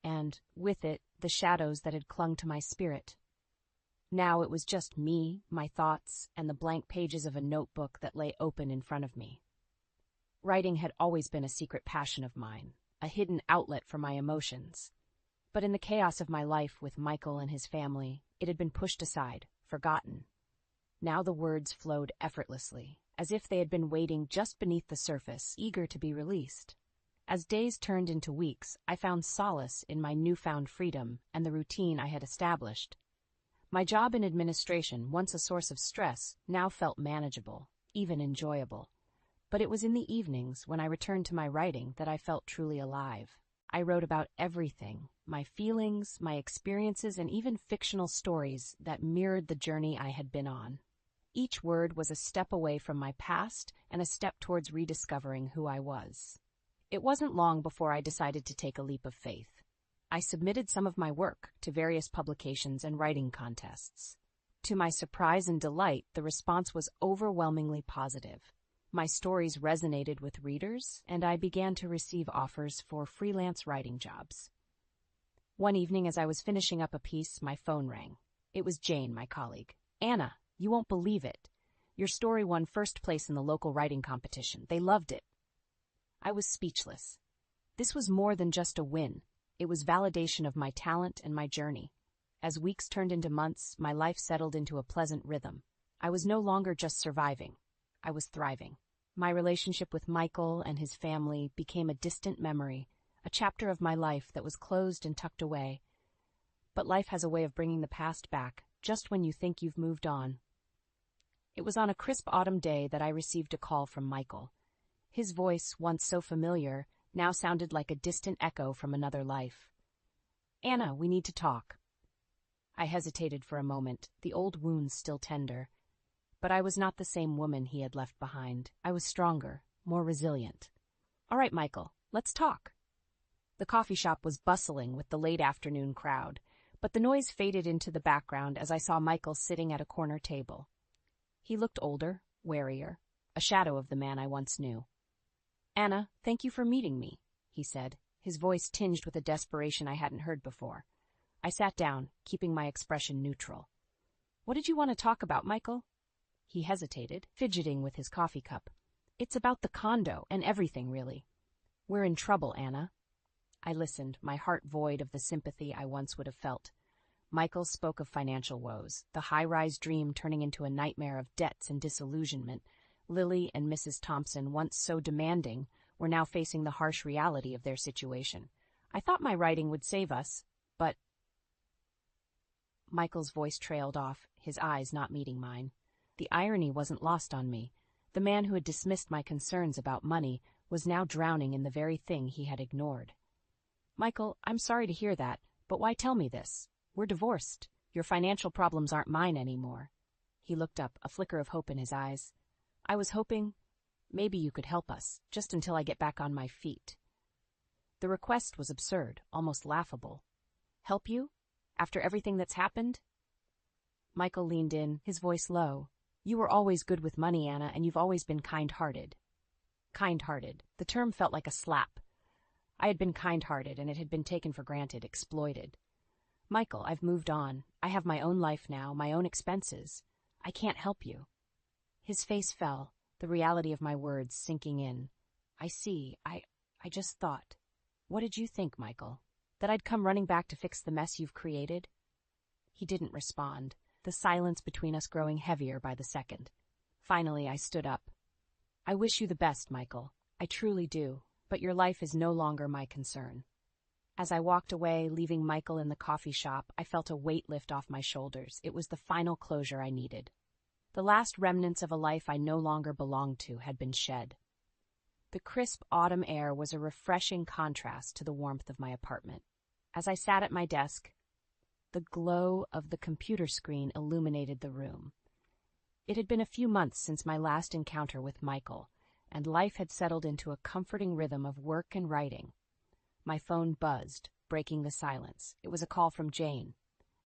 and, with it, the shadows that had clung to my spirit. Now it was just me, my thoughts, and the blank pages of a notebook that lay open in front of me. Writing had always been a secret passion of mine, a hidden outlet for my emotions. But in the chaos of my life with Michael and his family, it had been pushed aside, forgotten. Now the words flowed effortlessly, as if they had been waiting just beneath the surface, eager to be released. As days turned into weeks, I found solace in my newfound freedom and the routine I had established. My job in administration, once a source of stress, now felt manageable, even enjoyable. But it was in the evenings, when I returned to my writing, that I felt truly alive. I wrote about everything, my feelings, my experiences, and even fictional stories that mirrored the journey I had been on. Each word was a step away from my past and a step towards rediscovering who I was. It wasn't long before I decided to take a leap of faith. I submitted some of my work to various publications and writing contests. To my surprise and delight, the response was overwhelmingly positive. My stories resonated with readers, and I began to receive offers for freelance writing jobs. One evening, as I was finishing up a piece, my phone rang. It was Jane, my colleague. "Anna, you won't believe it. Your story won first place in the local writing competition. They loved it." I was speechless. This was more than just a win. It was validation of my talent and my journey. As weeks turned into months, my life settled into a pleasant rhythm. I was no longer just surviving. I was thriving. My relationship with Michael and his family became a distant memory, a chapter of my life that was closed and tucked away. But life has a way of bringing the past back, just when you think you've moved on. It was on a crisp autumn day that I received a call from Michael. His voice, once so familiar, now sounded like a distant echo from another life. "Anna, we need to talk." I hesitated for a moment, the old wounds still tender. But I was not the same woman he had left behind. I was stronger, more resilient. "All right, Michael, let's talk." The coffee shop was bustling with the late afternoon crowd, but the noise faded into the background as I saw Michael sitting at a corner table. He looked older, warier, a shadow of the man I once knew. "Anna, thank you for meeting me," he said, his voice tinged with a desperation I hadn't heard before. I sat down, keeping my expression neutral. "What did you want to talk about, Michael?" He hesitated, fidgeting with his coffee cup. "It's about the condo and everything, really." "We're in trouble, Anna." I listened, my heart void of the sympathy I once would have felt. Michael spoke of financial woes, the high-rise dream turning into a nightmare of debts and disillusionment. Lily and Mrs. Thompson, once so demanding, were now facing the harsh reality of their situation. I thought my writing would save us, but... Michael's voice trailed off, his eyes not meeting mine. The irony wasn't lost on me. The man who had dismissed my concerns about money was now drowning in the very thing he had ignored. "Michael, I'm sorry to hear that, but why tell me this? We're divorced. Your financial problems aren't mine anymore." He looked up, a flicker of hope in his eyes. "I was hoping maybe you could help us, just until I get back on my feet." The request was absurd, almost laughable. "Help you? After everything that's happened?" Michael leaned in, his voice low. "You were always good with money, Anna, and you've always been kind-hearted." Kind-hearted. The term felt like a slap. I had been kind-hearted, and it had been taken for granted, exploited. "Michael, I've moved on. I have my own life now, my own expenses. I can't help you." His face fell, the reality of my words sinking in. "I see. I just thought." "What did you think, Michael? That I'd come running back to fix the mess you've created?" He didn't respond, the silence between us growing heavier by the second. Finally, I stood up. "I wish you the best, Michael. I truly do, but your life is no longer my concern." As I walked away, leaving Michael in the coffee shop, I felt a weight lift off my shoulders. It was the final closure I needed. The last remnants of a life I no longer belonged to had been shed. The crisp autumn air was a refreshing contrast to the warmth of my apartment. As I sat at my desk, the glow of the computer screen illuminated the room. It had been a few months since my last encounter with Michael, and life had settled into a comforting rhythm of work and writing. My phone buzzed, breaking the silence. It was a call from Jane.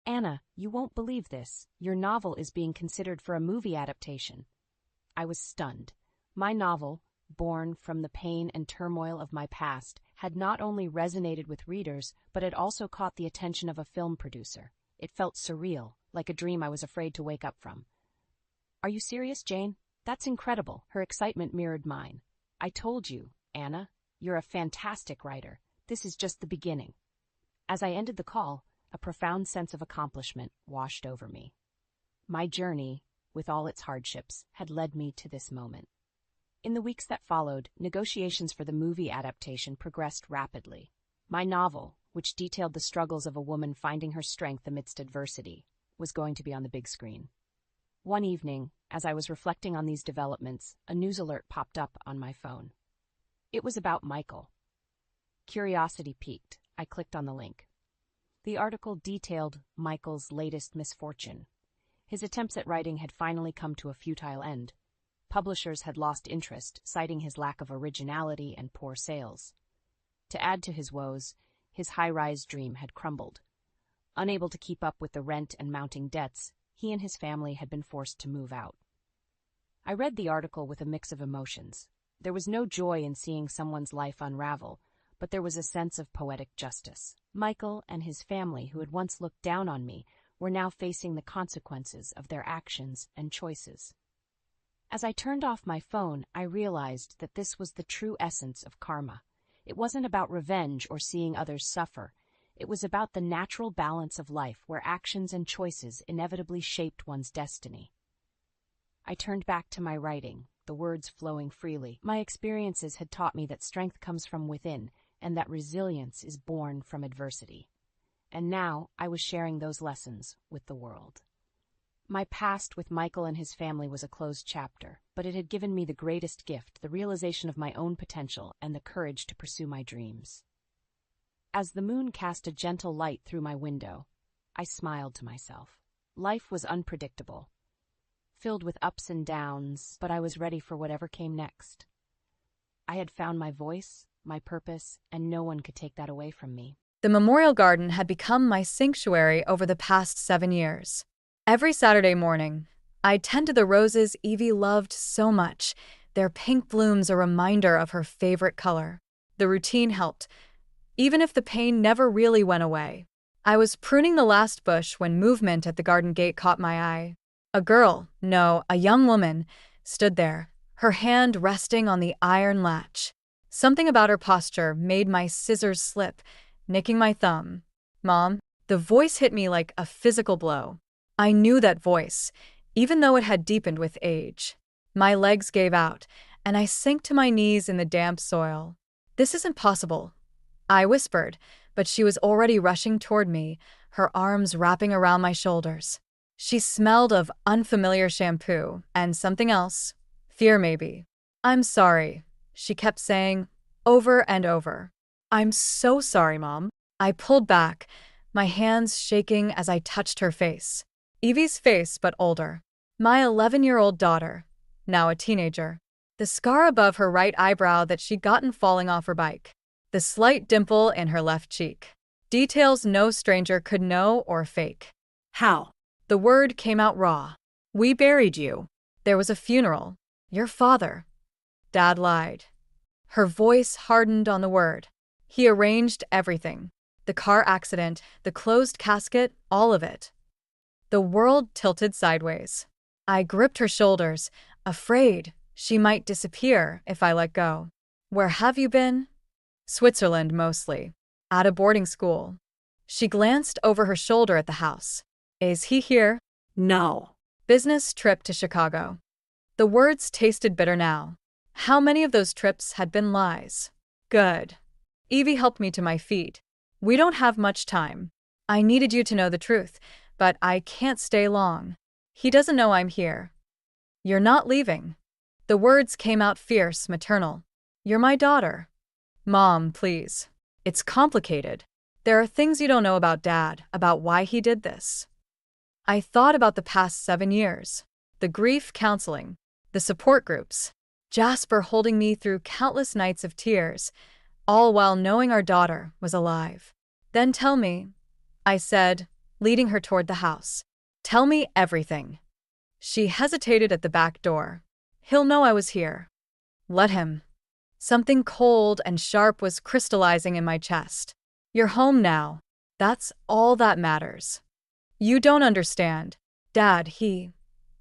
"Anna, you won't believe this. Your novel is being considered for a movie adaptation." I was stunned. My novel, born from the pain and turmoil of my past, had not only resonated with readers, but had also caught the attention of a film producer. It felt surreal, like a dream I was afraid to wake up from. "Are you serious, Jane? That's incredible." Her excitement mirrored mine. "I told you, Anna, you're a fantastic writer. This is just the beginning." As I ended the call, a profound sense of accomplishment washed over me. My journey, with all its hardships, had led me to this moment. In the weeks that followed, negotiations for the movie adaptation progressed rapidly. My novel, which detailed the struggles of a woman finding her strength amidst adversity, was going to be on the big screen. One evening, as I was reflecting on these developments, a news alert popped up on my phone. It was about Michael. Curiosity piqued. I clicked on the link. The article detailed Michael's latest misfortune. His attempts at writing had finally come to a futile end. Publishers had lost interest, citing his lack of originality and poor sales. To add to his woes, his high-rise dream had crumbled. Unable to keep up with the rent and mounting debts, he and his family had been forced to move out. I read the article with a mix of emotions. There was no joy in seeing someone's life unravel, but there was a sense of poetic justice. Michael and his family, who had once looked down on me, were now facing the consequences of their actions and choices. As I turned off my phone, I realized that this was the true essence of karma. It wasn't about revenge or seeing others suffer. It was about the natural balance of life where actions and choices inevitably shaped one's destiny. I turned back to my writing, the words flowing freely. My experiences had taught me that strength comes from within, and that resilience is born from adversity. And now I was sharing those lessons with the world. My past with Michael and his family was a closed chapter, but it had given me the greatest gift, the realization of my own potential and the courage to pursue my dreams. As the moon cast a gentle light through my window, I smiled to myself. Life was unpredictable, filled with ups and downs, but I was ready for whatever came next. I had found my voice, my purpose, and no one could take that away from me. The Memorial Garden had become my sanctuary over the past 7 years. Every Saturday morning, I'd tend to the roses Evie loved so much, their pink blooms a reminder of her favorite color. The routine helped, even if the pain never really went away. I was pruning the last bush when movement at the garden gate caught my eye. A girl, no, a young woman, stood there, her hand resting on the iron latch. Something about her posture made my scissors slip, nicking my thumb. "Mom," the voice hit me like a physical blow. I knew that voice, even though it had deepened with age. My legs gave out, and I sank to my knees in the damp soil. "This isn't possible," I whispered, but she was already rushing toward me, her arms wrapping around my shoulders. She smelled of unfamiliar shampoo and something else. Fear, maybe. "I'm sorry," she kept saying, over and over. "I'm so sorry, Mom." I pulled back, my hands shaking as I touched her face. Evie's face, but older. My 11-year-old daughter, now a teenager. The scar above her right eyebrow that she'd gotten falling off her bike. The slight dimple in her left cheek. Details no stranger could know or fake. "How?" The word came out raw. "We buried you. There was a funeral. Your father." Dad lied. Her voice hardened on the word. "He arranged everything. The car accident, the closed casket, all of it." The world tilted sideways. I gripped her shoulders, afraid she might disappear if I let go. "Where have you been?" "Switzerland, mostly. At a boarding school." She glanced over her shoulder at the house. "Is he here?" "No." "Business trip to Chicago." The words tasted bitter now. How many of those trips had been lies? Good. Evie helped me to my feet. "We don't have much time. I needed you to know the truth, but I can't stay long. He doesn't know I'm here." "You're not leaving." The words came out fierce, maternal. "You're my daughter." "Mom, please. It's complicated. There are things you don't know about Dad, about why he did this." I thought about the past 7 years. The grief counseling, the support groups, Jasper holding me through countless nights of tears, all while knowing our daughter was alive. "Then tell me," I said, leading her toward the house. "Tell me everything." She hesitated at the back door. "He'll know I was here." Let him. Something cold and sharp was crystallizing in my chest. You're home now. That's all that matters. You don't understand. Dad,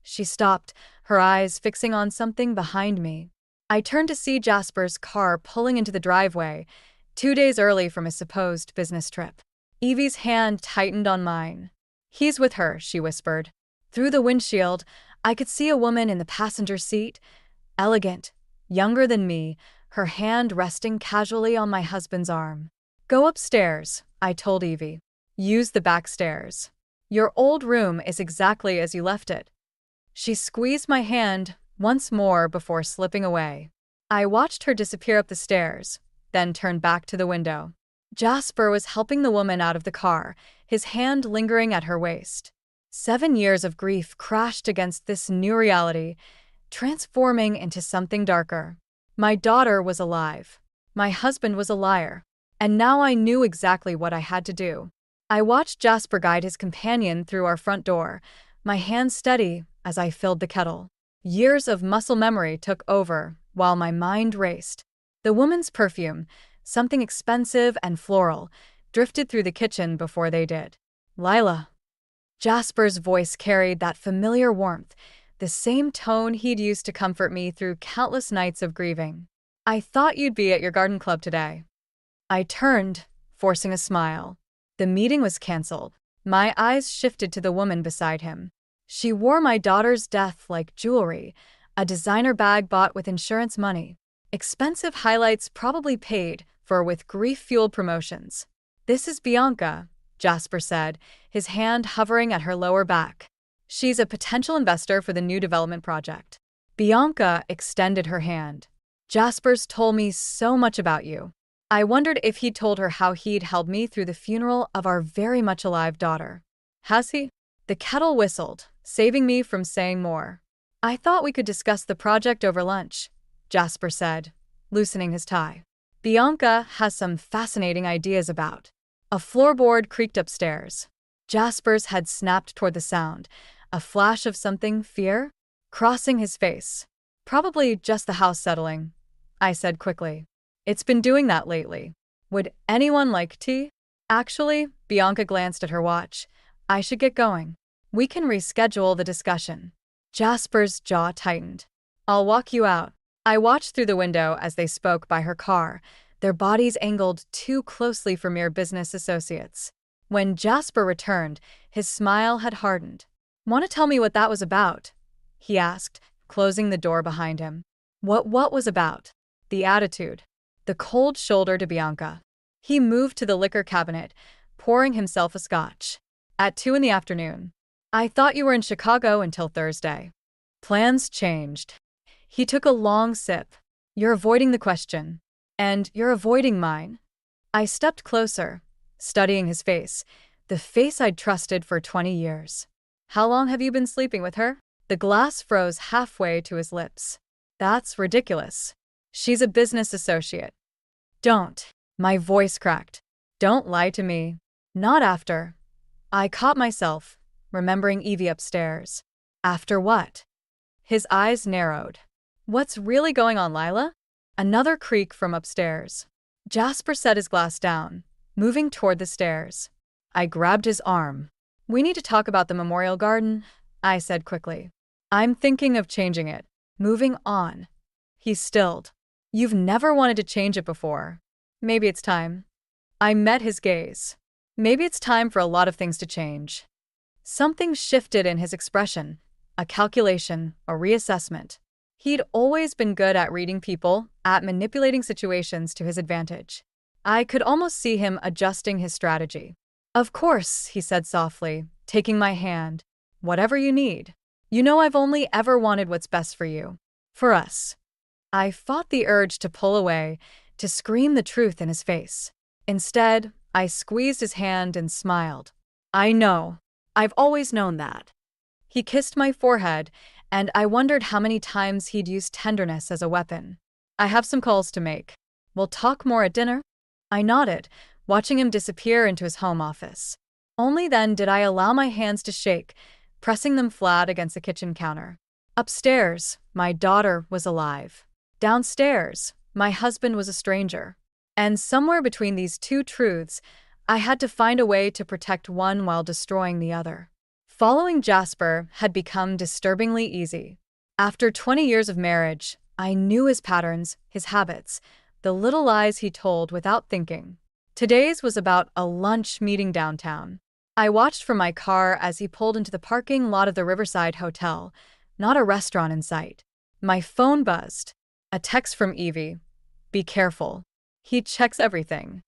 She stopped, her eyes fixing on something behind me. I turned to see Jasper's car pulling into the driveway, 2 days early from his supposed business trip. Evie's hand tightened on mine. He's with her, she whispered. Through the windshield, I could see a woman in the passenger seat, elegant, younger than me, her hand resting casually on my husband's arm. Go upstairs, I told Evie. Use the back stairs. Your old room is exactly as you left it. She squeezed my hand once more before slipping away. I watched her disappear up the stairs, then turned back to the window. Jasper was helping the woman out of the car, his hand lingering at her waist. 7 years of grief crashed against this new reality, transforming into something darker. My daughter was alive. My husband was a liar. And now I knew exactly what I had to do. I watched Jasper guide his companion through our front door, my hand steady as I filled the kettle. Years of muscle memory took over while my mind raced. The woman's perfume, something expensive and floral, drifted through the kitchen before they did. Lila. Jasper's voice carried that familiar warmth, the same tone he'd used to comfort me through countless nights of grieving. I thought you'd be at your garden club today. I turned, forcing a smile. The meeting was canceled. My eyes shifted to the woman beside him. She wore my daughter's death like jewelry, a designer bag bought with insurance money. Expensive highlights probably paid for with grief-fueled promotions. This is Bianca, Jasper said, his hand hovering at her lower back. She's a potential investor for the new development project. Bianca extended her hand. Jasper's told me so much about you. I wondered if he'd told her how he'd helped me through the funeral of our very much alive daughter. Has he? The kettle whistled, saving me from saying more. I thought we could discuss the project over lunch, Jasper said, loosening his tie. Bianca has some fascinating ideas about. A floorboard creaked upstairs. Jasper's head snapped toward the sound, a flash of something, fear, crossing his face. Probably just the house settling, I said quickly. It's been doing that lately. Would anyone like tea? Actually, Bianca glanced at her watch. I should get going. We can reschedule the discussion. Jasper's jaw tightened. I'll walk you out. I watched through the window as they spoke by her car, their bodies angled too closely for mere business associates. When Jasper returned, his smile had hardened. Want to tell me what that was about? He asked, closing the door behind him. What was about? The attitude. The cold shoulder to Bianca. He moved to the liquor cabinet, pouring himself a scotch. At 2 p.m. I thought you were in Chicago until Thursday. Plans changed. He took a long sip. You're avoiding the question. And you're avoiding mine. I stepped closer, studying his face, the face I'd trusted for 20 years. How long have you been sleeping with her? The glass froze halfway to his lips. That's ridiculous. She's a business associate. Don't. My voice cracked. Don't lie to me. Not after. I caught myself, remembering Evie upstairs. After what? His eyes narrowed. What's really going on, Lila? Another creak from upstairs. Jasper set his glass down, moving toward the stairs. I grabbed his arm. We need to talk about the memorial garden, I said quickly. I'm thinking of changing it. Moving on. He stilled. You've never wanted to change it before. Maybe it's time. I met his gaze. Maybe it's time for a lot of things to change. Something shifted in his expression. A calculation, a reassessment. He'd always been good at reading people, at manipulating situations to his advantage. I could almost see him adjusting his strategy. Of course, he said softly, taking my hand. Whatever you need. You know I've only ever wanted what's best for you. For us. I fought the urge to pull away, to scream the truth in his face. Instead, I squeezed his hand and smiled. I know. I've always known that. He kissed my forehead, and I wondered how many times he'd used tenderness as a weapon. I have some calls to make. We'll talk more at dinner? I nodded, watching him disappear into his home office. Only then did I allow my hands to shake, pressing them flat against the kitchen counter. Upstairs, my daughter was alive. Downstairs, my husband was a stranger. And somewhere between these two truths, I had to find a way to protect one while destroying the other. Following Jasper had become disturbingly easy. After 20 years of marriage, I knew his patterns, his habits, the little lies he told without thinking. Today's was about a lunch meeting downtown. I watched from my car as he pulled into the parking lot of the Riverside Hotel, not a restaurant in sight. My phone buzzed. A text from Evie. Be careful. He checks everything.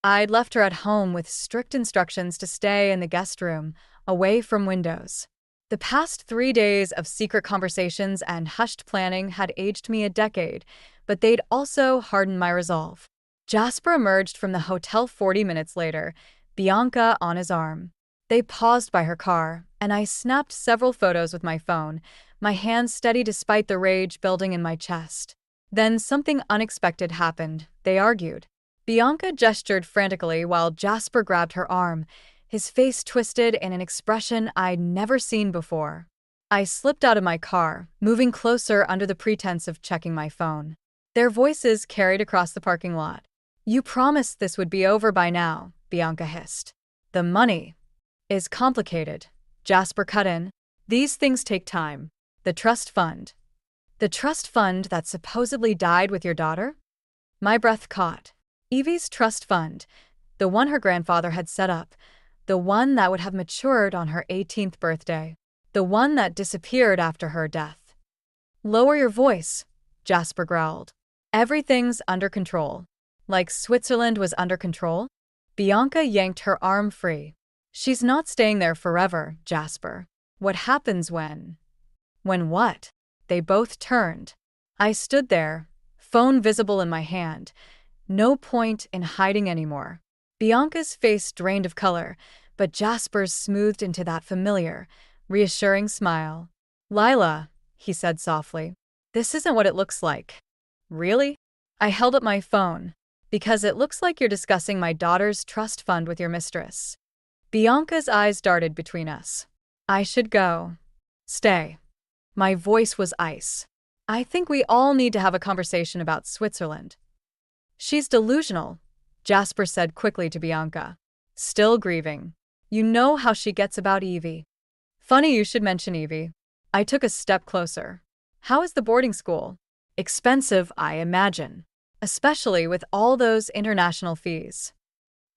I'd left her at home with strict instructions to stay in the guest room, away from windows. The past 3 days of secret conversations and hushed planning had aged me a decade, but they'd also hardened my resolve. Jasper emerged from the hotel 40 minutes later, Bianca on his arm. They paused by her car, and I snapped several photos with my phone, my hands steady despite the rage building in my chest. Then something unexpected happened. They argued. Bianca gestured frantically while Jasper grabbed her arm, his face twisted in an expression I'd never seen before. I slipped out of my car, moving closer under the pretense of checking my phone. Their voices carried across the parking lot. You promised this would be over by now, Bianca hissed. The money is complicated. Jasper cut in. These things take time. The trust fund. The trust fund that supposedly died with your daughter? My breath caught. Evie's trust fund, the one her grandfather had set up, the one that would have matured on her 18th birthday, the one that disappeared after her death. Lower your voice, Jasper growled. Everything's under control. Like Switzerland was under control? Bianca yanked her arm free. She's not staying there forever, Jasper. What happens when? When what? They both turned. I stood there, phone visible in my hand. No point in hiding anymore. Bianca's face drained of color, but Jasper's smoothed into that familiar, reassuring smile. Lila, he said softly, this isn't what it looks like. Really? I held up my phone. Because it looks like you're discussing my daughter's trust fund with your mistress. Bianca's eyes darted between us. I should go. Stay. My voice was ice. I think we all need to have a conversation about Switzerland. She's delusional, Jasper said quickly to Bianca. Still grieving. You know how she gets about Evie. Funny you should mention Evie. I took a step closer. How is the boarding school? Expensive, I imagine. Especially with all those international fees.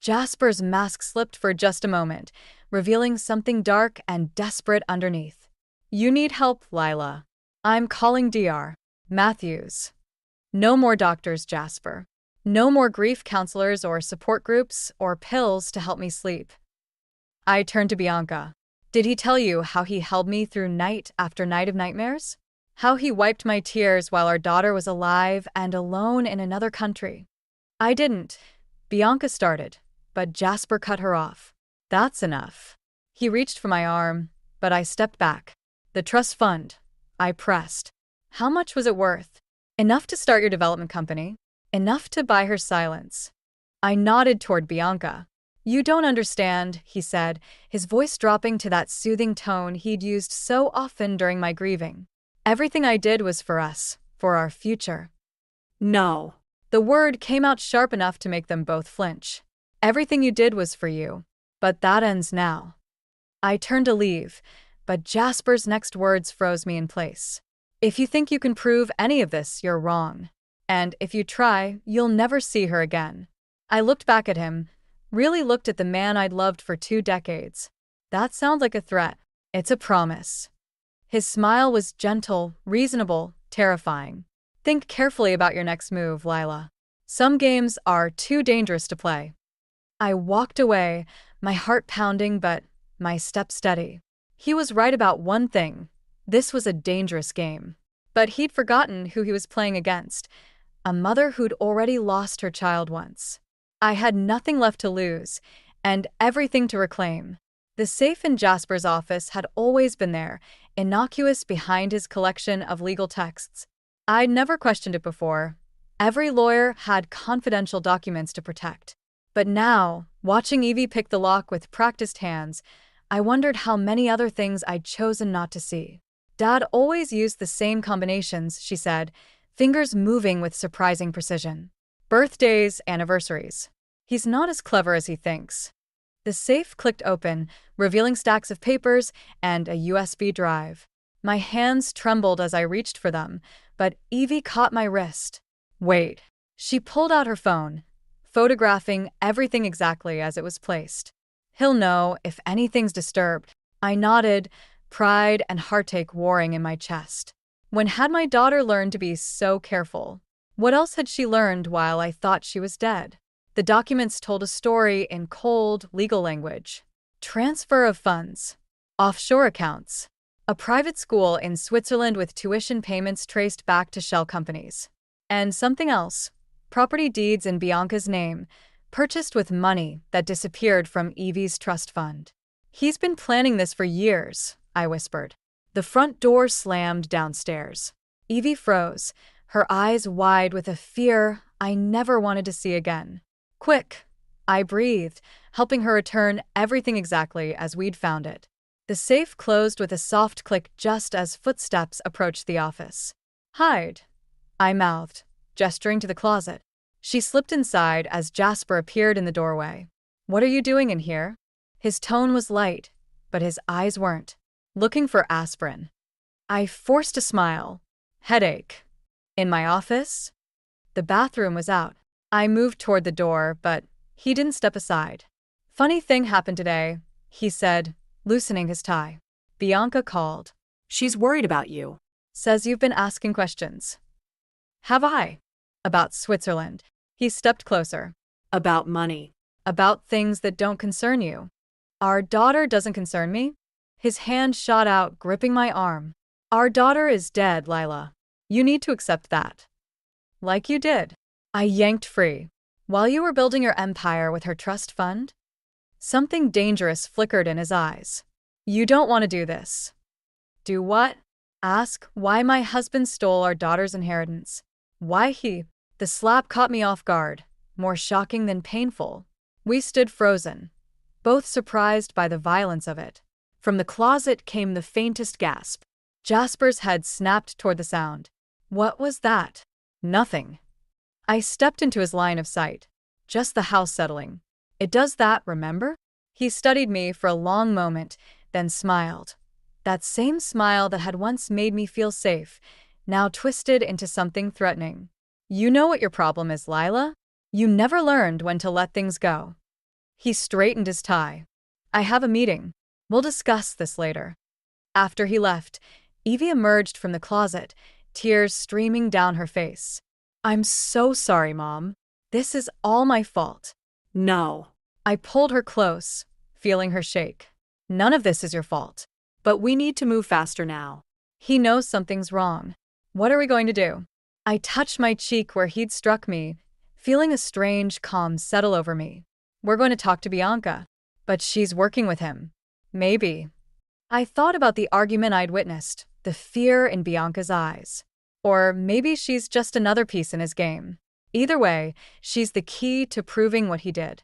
Jasper's mask slipped for just a moment, revealing something dark and desperate underneath. You need help, Lila. I'm calling Dr. Matthews. No more doctors, Jasper. No more grief counselors or support groups or pills to help me sleep. I turned to Bianca. Did he tell you how he held me through night after night of nightmares? How he wiped my tears while our daughter was alive and alone in another country? I didn't. Bianca started, but Jasper cut her off. That's enough. He reached for my arm, but I stepped back. The trust fund. I pressed. How much was it worth? Enough to start your development company. Enough to buy her silence. I nodded toward Bianca. You don't understand, he said, his voice dropping to that soothing tone he'd used so often during my grieving. Everything I did was for us, for our future. No. The word came out sharp enough to make them both flinch. Everything you did was for you. But that ends now. I turned to leave, but Jasper's next words froze me in place. If you think you can prove any of this, you're wrong. And if you try, you'll never see her again. I looked back at him, really looked at the man I'd loved for 2 decades. That sounds like a threat. It's a promise. His smile was gentle, reasonable, terrifying. Think carefully about your next move, Lila. Some games are too dangerous to play. I walked away, my heart pounding but my step steady. He was right about one thing. This was a dangerous game. But he'd forgotten who he was playing against. A mother who'd already lost her child once. I had nothing left to lose, and everything to reclaim. The safe in Jasper's office had always been there, innocuous behind his collection of legal texts. I'd never questioned it before. Every lawyer had confidential documents to protect. But now, watching Evie pick the lock with practiced hands, I wondered how many other things I'd chosen not to see. Dad always used the same combinations, she said, fingers moving with surprising precision. Birthdays, anniversaries. He's not as clever as he thinks. The safe clicked open, revealing stacks of papers and a USB drive. My hands trembled as I reached for them, but Evie caught my wrist. Wait. She pulled out her phone, photographing everything exactly as it was placed. He'll know if anything's disturbed. I nodded, pride and heartache warring in my chest. When had my daughter learned to be so careful? What else had she learned while I thought she was dead? The documents told a story in cold, legal language. Transfer of funds. Offshore accounts. A private school in Switzerland with tuition payments traced back to shell companies. And something else. Property deeds in Bianca's name, purchased with money that disappeared from Evie's trust fund. He's been planning this for years, I whispered. The front door slammed downstairs. Evie froze, her eyes wide with a fear I never wanted to see again. Quick, I breathed, helping her return everything exactly as we'd found it. The safe closed with a soft click just as footsteps approached the office. Hide, I mouthed, gesturing to the closet. She slipped inside as Jasper appeared in the doorway. What are you doing in here? His tone was light, but his eyes weren't. Looking for aspirin. I forced a smile. Headache. In my office? The bathroom was out. I moved toward the door, but he didn't step aside. Funny thing happened today, he said, loosening his tie. Bianca called. She's worried about you. Says you've been asking questions. Have I? About Switzerland. He stepped closer. About money. About things that don't concern you. Our daughter doesn't concern me? His hand shot out, gripping my arm. Our daughter is dead, Lila. You need to accept that. Like you did. I yanked free. While you were building your empire with her trust fund? Something dangerous flickered in his eyes. You don't want to do this. Do what? Ask why my husband stole our daughter's inheritance. Why he? The slap caught me off guard, more shocking than painful. We stood frozen, both surprised by the violence of it. From the closet came the faintest gasp. Jasper's head snapped toward the sound. What was that? Nothing. I stepped into his line of sight. Just the house settling. It does that, remember? He studied me for a long moment, then smiled. That same smile that had once made me feel safe, now twisted into something threatening. You know what your problem is, Lila? You never learned when to let things go. He straightened his tie. I have a meeting. We'll discuss this later. After he left, Evie emerged from the closet, tears streaming down her face. I'm so sorry, Mom. This is all my fault. No. I pulled her close, feeling her shake. None of this is your fault. But we need to move faster now. He knows something's wrong. What are we going to do? I touched my cheek where he'd struck me, feeling a strange calm settle over me. We're going to talk to Bianca. But she's working with him. Maybe. I thought about the argument I'd witnessed, the fear in Bianca's eyes. Or maybe she's just another piece in his game. Either way, she's the key to proving what he did.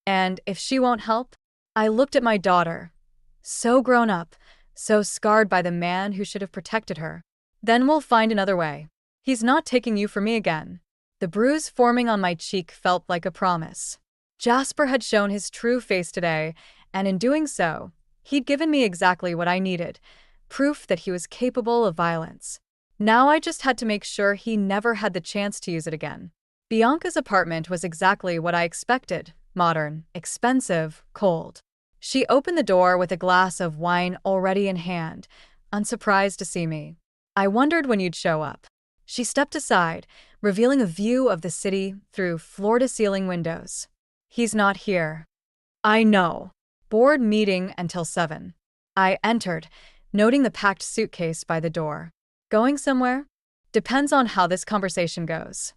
And if she won't help, I looked at my daughter. So grown up, so scarred by the man who should have protected her. Then we'll find another way. He's not taking you for me again. The bruise forming on my cheek felt like a promise. Jasper had shown his true face today, and in doing so, he'd given me exactly what I needed, proof that he was capable of violence. Now I just had to make sure he never had the chance to use it again. Bianca's apartment was exactly what I expected, modern, expensive, cold. She opened the door with a glass of wine already in hand, unsurprised to see me. I wondered when you'd show up. She stepped aside, revealing a view of the city through floor-to-ceiling windows. He's not here. I know. Board meeting until 7. I entered, noting the packed suitcase by the door. Going somewhere? Depends on how this conversation goes.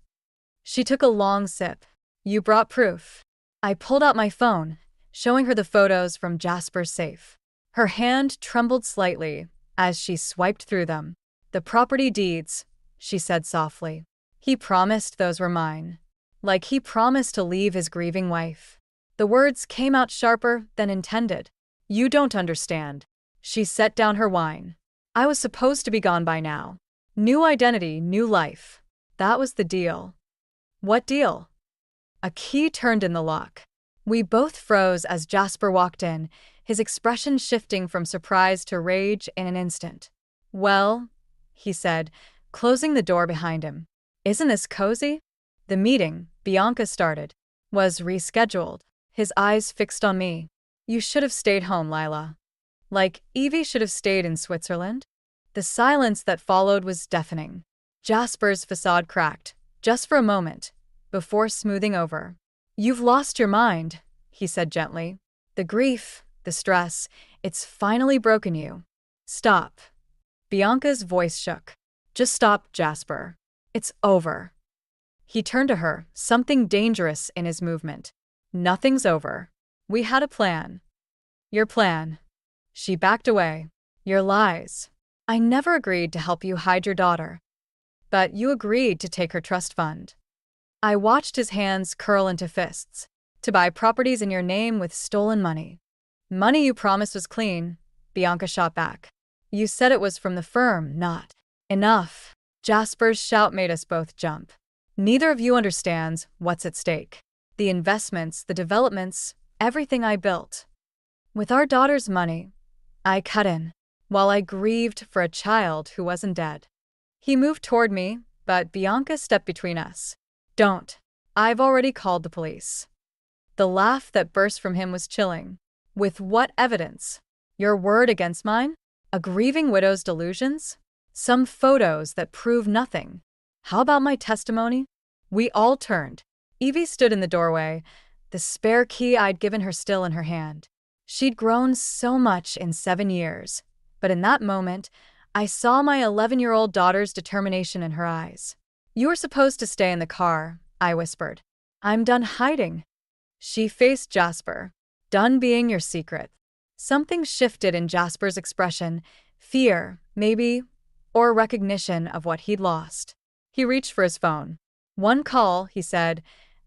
She took a long sip. You brought proof. I pulled out my phone, showing her the photos from Jasper's safe. Her hand trembled slightly as she swiped through them. The property deeds, she said softly. He promised those were mine. Like he promised to leave his grieving wife. The words came out sharper than intended. You don't understand. She set down her wine. I was supposed to be gone by now. New identity, new life. That was the deal. What deal? A key turned in the lock. We both froze as Jasper walked in, his expression shifting from surprise to rage in an instant. Well, he said, closing the door behind him. Isn't this cozy? The meeting, Bianca started, was rescheduled, his eyes fixed on me. You should have stayed home, Lila. Like Evie should have stayed in Switzerland? The silence that followed was deafening. Jasper's facade cracked, just for a moment, before smoothing over. You've lost your mind, he said gently. The grief, the stress, it's finally broken you. Stop. Bianca's voice shook. Just stop, Jasper. It's over. He turned to her, something dangerous in his movement. Nothing's over. We had a plan. Your plan. She backed away. Your lies. I never agreed to help you hide your daughter. But you agreed to take her trust fund. I watched his hands curl into fists. To buy properties in your name with stolen money. Money you promised was clean, Bianca shot back. You said it was from the firm, not. Enough. Jasper's shout made us both jump. Neither of you understands what's at stake. The investments, the developments, everything I built. With our daughter's money, I cut in, while I grieved for a child who wasn't dead. He moved toward me, but Bianca stepped between us. Don't. I've already called the police. The laugh that burst from him was chilling. With what evidence? Your word against mine? A grieving widow's delusions? Some photos that prove nothing. How about my testimony? We all turned. Evie stood in the doorway, the spare key I'd given her still in her hand. She'd grown so much in 7 years, but in that moment, I saw my 11-year-old daughter's determination in her eyes. You were supposed to stay in the car, I whispered. I'm done hiding. She faced Jasper. Done being your secret. Something shifted in Jasper's expression, fear, maybe, or recognition of what he'd lost. He reached for his phone. One call, he said,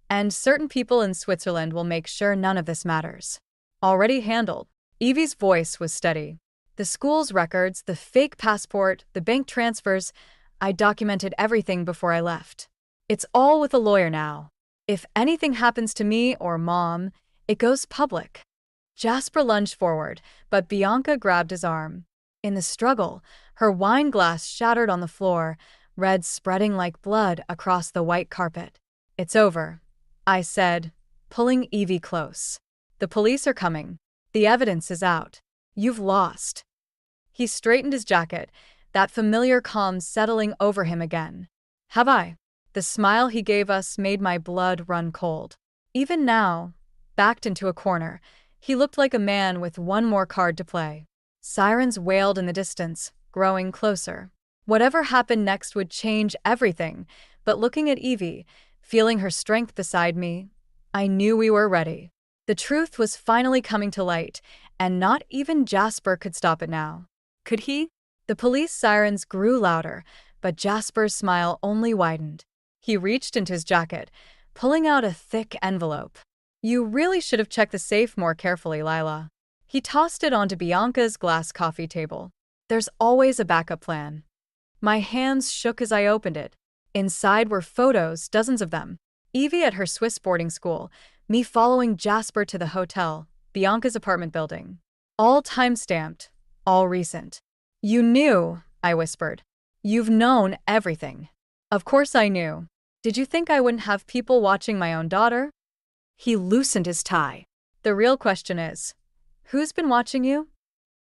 and certain people in Switzerland will make sure none of this matters. Already handled. Evie's voice was steady. The school's records, the fake passport, the bank transfers, I documented everything before I left. It's all with a lawyer now. If anything happens to me or Mom, it goes public. Jasper lunged forward, but Bianca grabbed his arm. In the struggle, her wine glass shattered on the floor, red spreading like blood across the white carpet. It's over, I said, pulling Evie close. The police are coming. The evidence is out. You've lost. He straightened his jacket, that familiar calm settling over him again. Have I? The smile he gave us made my blood run cold. Even now, backed into a corner, he looked like a man with one more card to play. Sirens wailed in the distance, growing closer. Whatever happened next would change everything, but looking at Evie, feeling her strength beside me, I knew we were ready. The truth was finally coming to light, and not even Jasper could stop it now. Could he? The police sirens grew louder, but Jasper's smile only widened. He reached into his jacket, pulling out a thick envelope. You really should have checked the safe more carefully, Lila. He tossed it onto Bianca's glass coffee table. There's always a backup plan. My hands shook as I opened it. Inside were photos, dozens of them. Evie at her Swiss boarding school, me following Jasper to the hotel, Bianca's apartment building. All time-stamped, all recent. You knew, I whispered. You've known everything. Of course I knew. Did you think I wouldn't have people watching my own daughter? He loosened his tie. The real question is, who's been watching you?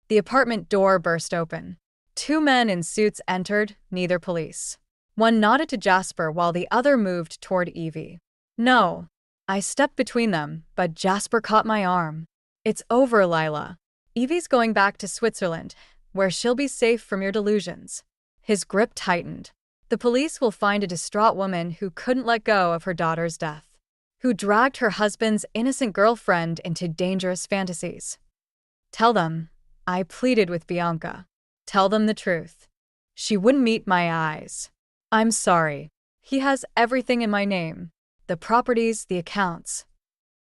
The apartment door burst open. 2 men in suits entered, neither police. One nodded to Jasper while the other moved toward Evie. No. I stepped between them, but Jasper caught my arm. It's over, Lila. Evie's going back to Switzerland, where she'll be safe from your delusions. His grip tightened. The police will find a distraught woman who couldn't let go of her daughter's death, who dragged her husband's innocent girlfriend into dangerous fantasies. Tell them, I pleaded with Bianca. Tell them the truth. She wouldn't meet my eyes. I'm sorry. He has everything in my name. The properties, the accounts.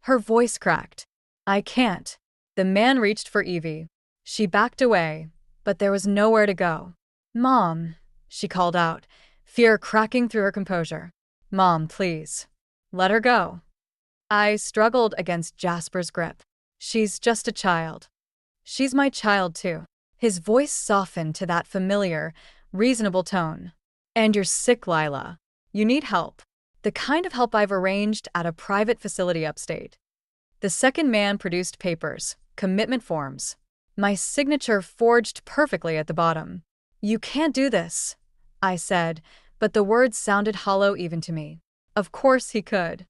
Her voice cracked. I can't. The man reached for Evie. She backed away, but there was nowhere to go. Mom, she called out, fear cracking through her composure. Mom, please. Let her go. I struggled against Jasper's grip. She's just a child. She's my child, too. His voice softened to that familiar, reasonable tone. And you're sick, Lila. You need help. The kind of help I've arranged at a private facility upstate. The second man produced papers, commitment forms. My signature forged perfectly at the bottom. You can't do this, I said, but the words sounded hollow even to me. Of course he could.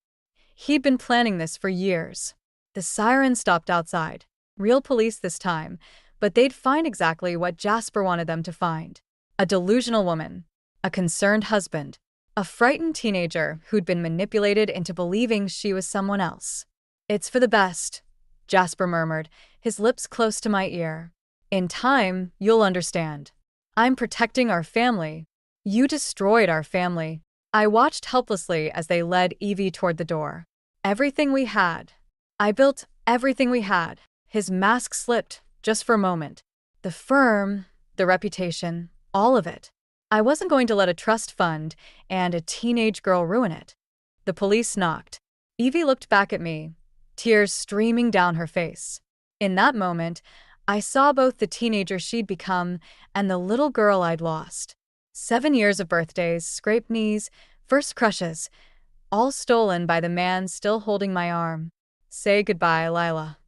He'd been planning this for years. The siren stopped outside. Real police this time, but they'd find exactly what Jasper wanted them to find. A delusional woman, a concerned husband, a frightened teenager who'd been manipulated into believing she was someone else. It's for the best, Jasper murmured, his lips close to my ear. In time, you'll understand. I'm protecting our family. You destroyed our family. I watched helplessly as they led Evie toward the door. Everything we had. I built everything we had. His mask slipped, just for a moment. The firm, the reputation, all of it. I wasn't going to let a trust fund and a teenage girl ruin it. The police knocked. Evie looked back at me, tears streaming down her face. In that moment, I saw both the teenager she'd become and the little girl I'd lost. 7 years of birthdays, scraped knees, first crushes, all stolen by the man still holding my arm. Say goodbye, Lila.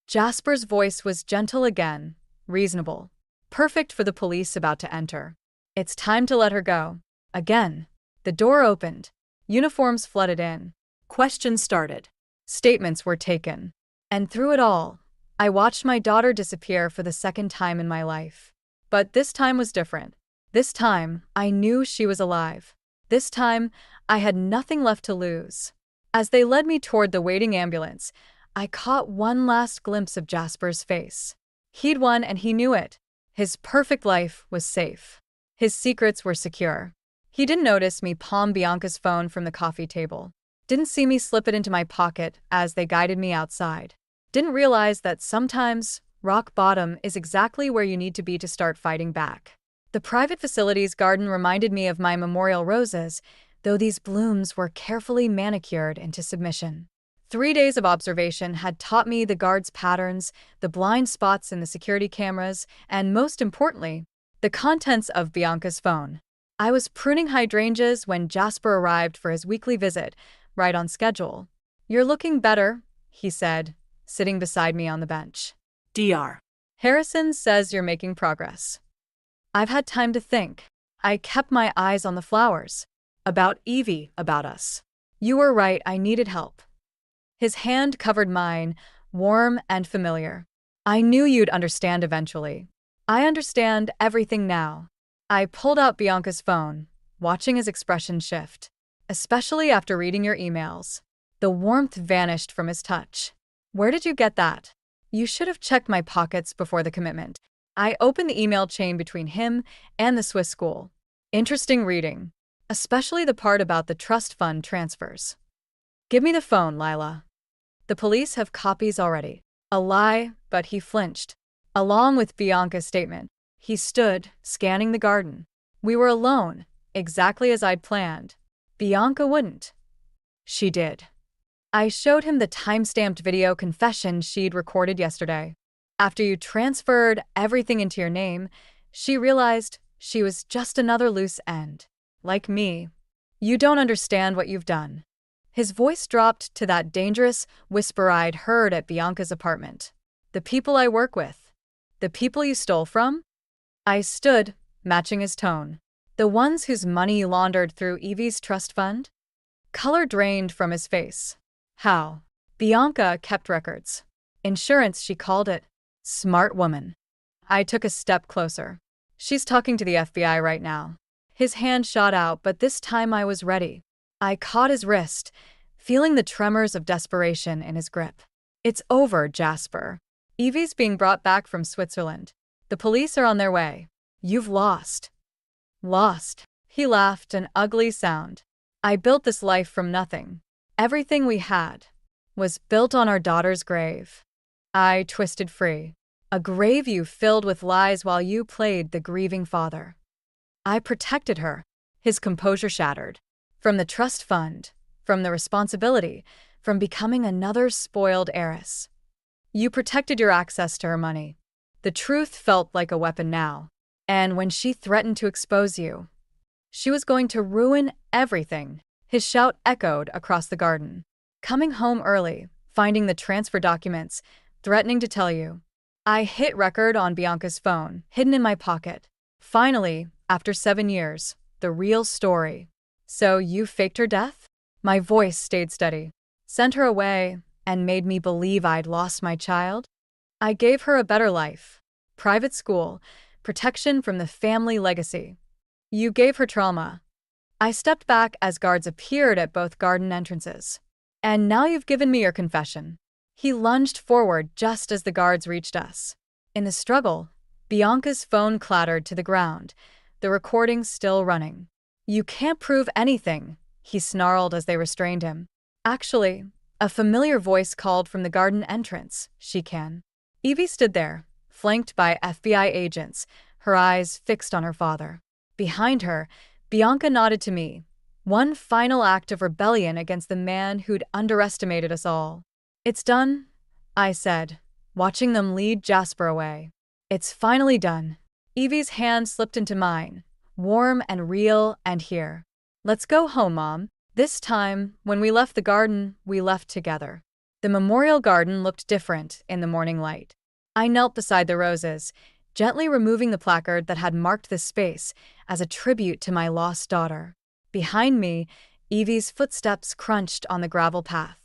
Jasper's voice was gentle again, reasonable, perfect for the police about to enter. It's time to let her go. Again. The door opened. Uniforms flooded in. Questions started. Statements were taken. And through it all, I watched my daughter disappear for the second time in my life. But this time was different. This time, I knew she was alive. This time, I had nothing left to lose. As they led me toward the waiting ambulance, I caught one last glimpse of Jasper's face. He'd won and he knew it. His perfect life was safe. His secrets were secure. He didn't notice me palm Bianca's phone from the coffee table. Didn't see me slip it into my pocket as they guided me outside. Didn't realize that sometimes rock bottom is exactly where you need to be to start fighting back. The private facility's garden reminded me of my memorial roses, though these blooms were carefully manicured into submission. 3 days of observation had taught me the guards' patterns, the blind spots in the security cameras, and most importantly, the contents of Bianca's phone. I was pruning hydrangeas when Jasper arrived for his weekly visit, right on schedule. You're looking better, he said, sitting beside me on the bench. Dr. Harrison says you're making progress. I've had time to think. I kept my eyes on the flowers. About Evie, about us. You were right, I needed help. His hand covered mine, warm and familiar. I knew you'd understand eventually. I understand everything now. I pulled out Bianca's phone, watching his expression shift, especially after reading your emails. The warmth vanished from his touch. Where did you get that? You should have checked my pockets before the commitment. I opened the email chain between him and the Swiss school. Interesting reading, especially the part about the trust fund transfers. Give me the phone, Lila. The police have copies already. A lie, but he flinched. Along with Bianca's statement, he stood, scanning the garden. We were alone, exactly as I'd planned. Bianca wouldn't. She did. I showed him the time-stamped video confession she'd recorded yesterday. After you transferred everything into your name, she realized she was just another loose end. Like me. You don't understand what you've done. His voice dropped to that dangerous whisper I'd heard at Bianca's apartment. The people I work with. The people you stole from? I stood, matching his tone. The ones whose money you laundered through Evie's trust fund? Color drained from his face. How? Bianca kept records. Insurance, she called it. Smart woman. I took a step closer. She's talking to the FBI right now. His hand shot out, but this time I was ready. I caught his wrist, feeling the tremors of desperation in his grip. It's over, Jasper. Evie's being brought back from Switzerland. The police are on their way. You've lost. Lost. He laughed, an ugly sound. I built this life from nothing. Everything we had was built on our daughter's grave. I twisted free. A grave you filled with lies while you played the grieving father. I protected her. His composure shattered. From the trust fund, from the responsibility, from becoming another spoiled heiress. You protected your access to her money. The truth felt like a weapon now. And when she threatened to expose you, she was going to ruin everything. His shout echoed across the garden. Coming home early, finding the transfer documents, threatening to tell you. I hit record on Bianca's phone, hidden in my pocket. Finally, after 7 years, the real story. So you faked her death? My voice stayed steady. Sent her away and made me believe I'd lost my child? I gave her a better life. Private school, protection from the family legacy. You gave her trauma. I stepped back as guards appeared at both garden entrances. And now you've given me your confession. He lunged forward just as the guards reached us. In the struggle, Bianca's phone clattered to the ground, the recording still running. You can't prove anything, he snarled as they restrained him. Actually, a familiar voice called from the garden entrance, she can. Evie stood there, flanked by FBI agents, her eyes fixed on her father. Behind her, Bianca nodded to me, one final act of rebellion against the man who'd underestimated us all. It's done, I said, watching them lead Jasper away. It's finally done. Evie's hand slipped into mine, warm and real and here. Let's go home, Mom. This time, when we left the garden, we left together. The memorial garden looked different in the morning light. I knelt beside the roses, gently removing the placard that had marked this space as a tribute to my lost daughter. Behind me, Evie's footsteps crunched on the gravel path.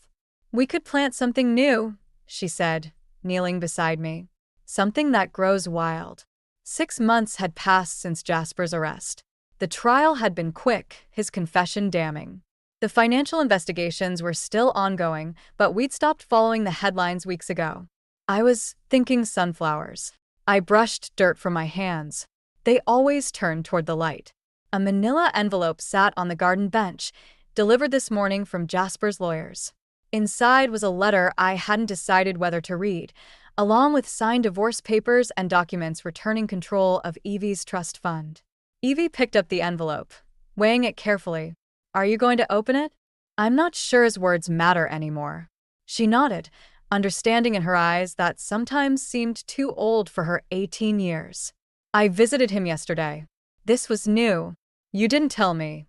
We could plant something new, she said, kneeling beside me. Something that grows wild. 6 months had passed since Jasper's arrest. The trial had been quick, his confession damning. The financial investigations were still ongoing, but we'd stopped following the headlines weeks ago. I was thinking sunflowers. I brushed dirt from my hands. They always turned toward the light. A manila envelope sat on the garden bench, delivered this morning from Jasper's lawyers. Inside was a letter I hadn't decided whether to read, along with signed divorce papers and documents returning control of Evie's trust fund. Evie picked up the envelope, weighing it carefully. Are you going to open it? I'm not sure his words matter anymore. She nodded, understanding in her eyes that sometimes seemed too old for her 18 years. I visited him yesterday. This was new. You didn't tell me.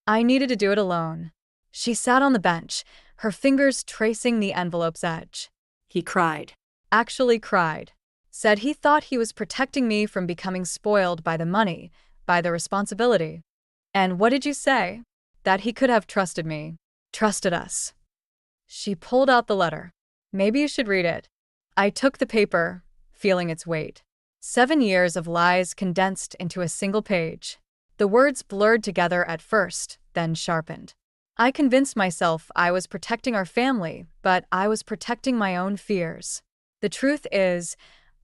I needed to do it alone. She sat on the bench, her fingers tracing the envelope's edge. He cried. Actually cried. Said he thought he was protecting me from becoming spoiled by the money, by the responsibility. And what did you say? That he could have trusted me. Trusted us. She pulled out the letter. Maybe you should read it. I took the paper, feeling its weight. 7 years of lies condensed into a single page. The words blurred together at first, then sharpened. I convinced myself I was protecting our family, but I was protecting my own fears. The truth is,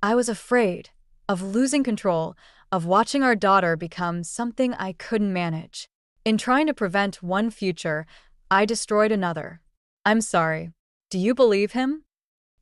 I was afraid of losing control, of watching our daughter become something I couldn't manage. In trying to prevent one future, I destroyed another. I'm sorry. Do you believe him?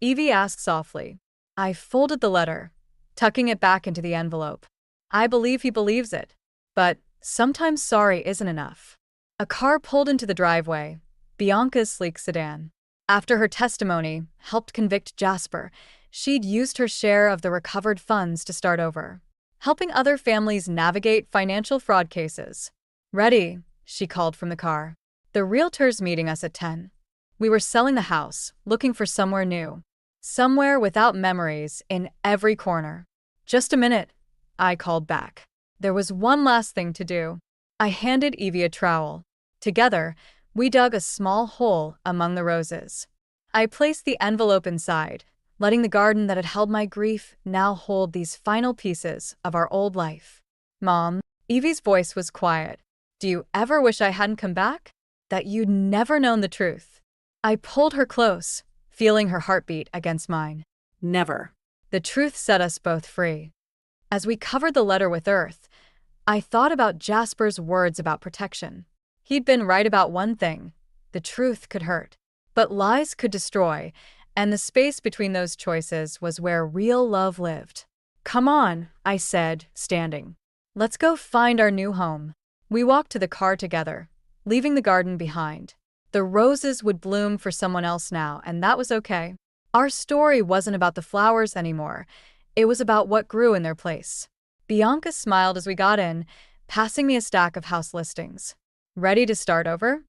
Evie asked softly. I folded the letter, tucking it back into the envelope. I believe he believes it. But sometimes sorry isn't enough. A car pulled into the driveway, Bianca's sleek sedan. After her testimony helped convict Jasper, she'd used her share of the recovered funds to start over, helping other families navigate financial fraud cases. Ready, she called from the car. The realtor's meeting us at 10. We were selling the house, looking for somewhere new. Somewhere without memories in every corner. Just a minute, I called back. There was one last thing to do. I handed Evie a trowel. Together, we dug a small hole among the roses. I placed the envelope inside, letting the garden that had held my grief now hold these final pieces of our old life. Mom, Evie's voice was quiet. Do you ever wish I hadn't come back? That you'd never known the truth? I pulled her close, feeling her heartbeat against mine. Never. The truth set us both free. As we covered the letter with earth, I thought about Jasper's words about protection. He'd been right about one thing. The truth could hurt, but lies could destroy, and the space between those choices was where real love lived. Come on, I said, standing. Let's go find our new home. We walked to the car together, leaving the garden behind. The roses would bloom for someone else now, and that was okay. Our story wasn't about the flowers anymore. It was about what grew in their place. Bianca smiled as we got in, passing me a stack of house listings. Ready to start over?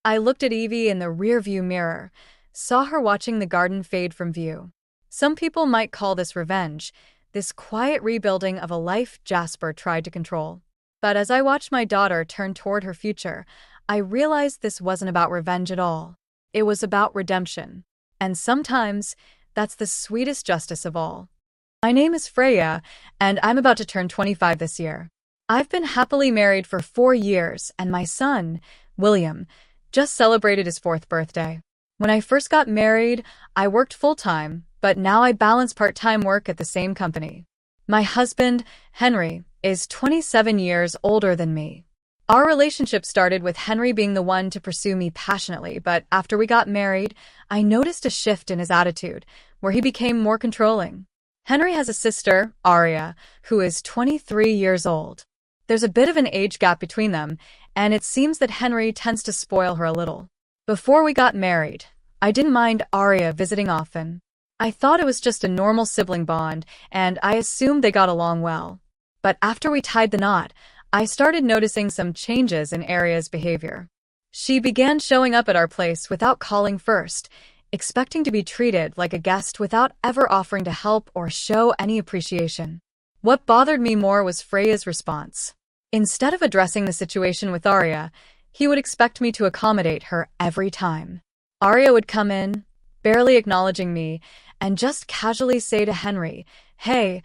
I looked at Evie in the rearview mirror, saw her watching the garden fade from view. Some people might call this revenge, this quiet rebuilding of a life Jasper tried to control. But as I watched my daughter turn toward her future, I realized this wasn't about revenge at all. It was about redemption. And sometimes, that's the sweetest justice of all. My name is Freya, and I'm about to turn 25 this year. I've been happily married for 4 years, and my son, William, just celebrated his 4th birthday. When I first got married, I worked full-time, but now I balance part-time work at the same company. My husband, Henry, is 27 years older than me. Our relationship started with Henry being the one to pursue me passionately, but after we got married, I noticed a shift in his attitude, where he became more controlling. Henry has a sister, Aria, who is 23 years old. There's a bit of an age gap between them, and it seems that Henry tends to spoil her a little. Before we got married, I didn't mind Aria visiting often. I thought it was just a normal sibling bond, and I assumed they got along well. But after we tied the knot, I started noticing some changes in Aria's behavior. She began showing up at our place without calling first, expecting to be treated like a guest without ever offering to help or show any appreciation. What bothered me more was Freya's response. Instead of addressing the situation with Aria, he would expect me to accommodate her every time. Aria would come in, barely acknowledging me, and just casually say to Henry, "Hey,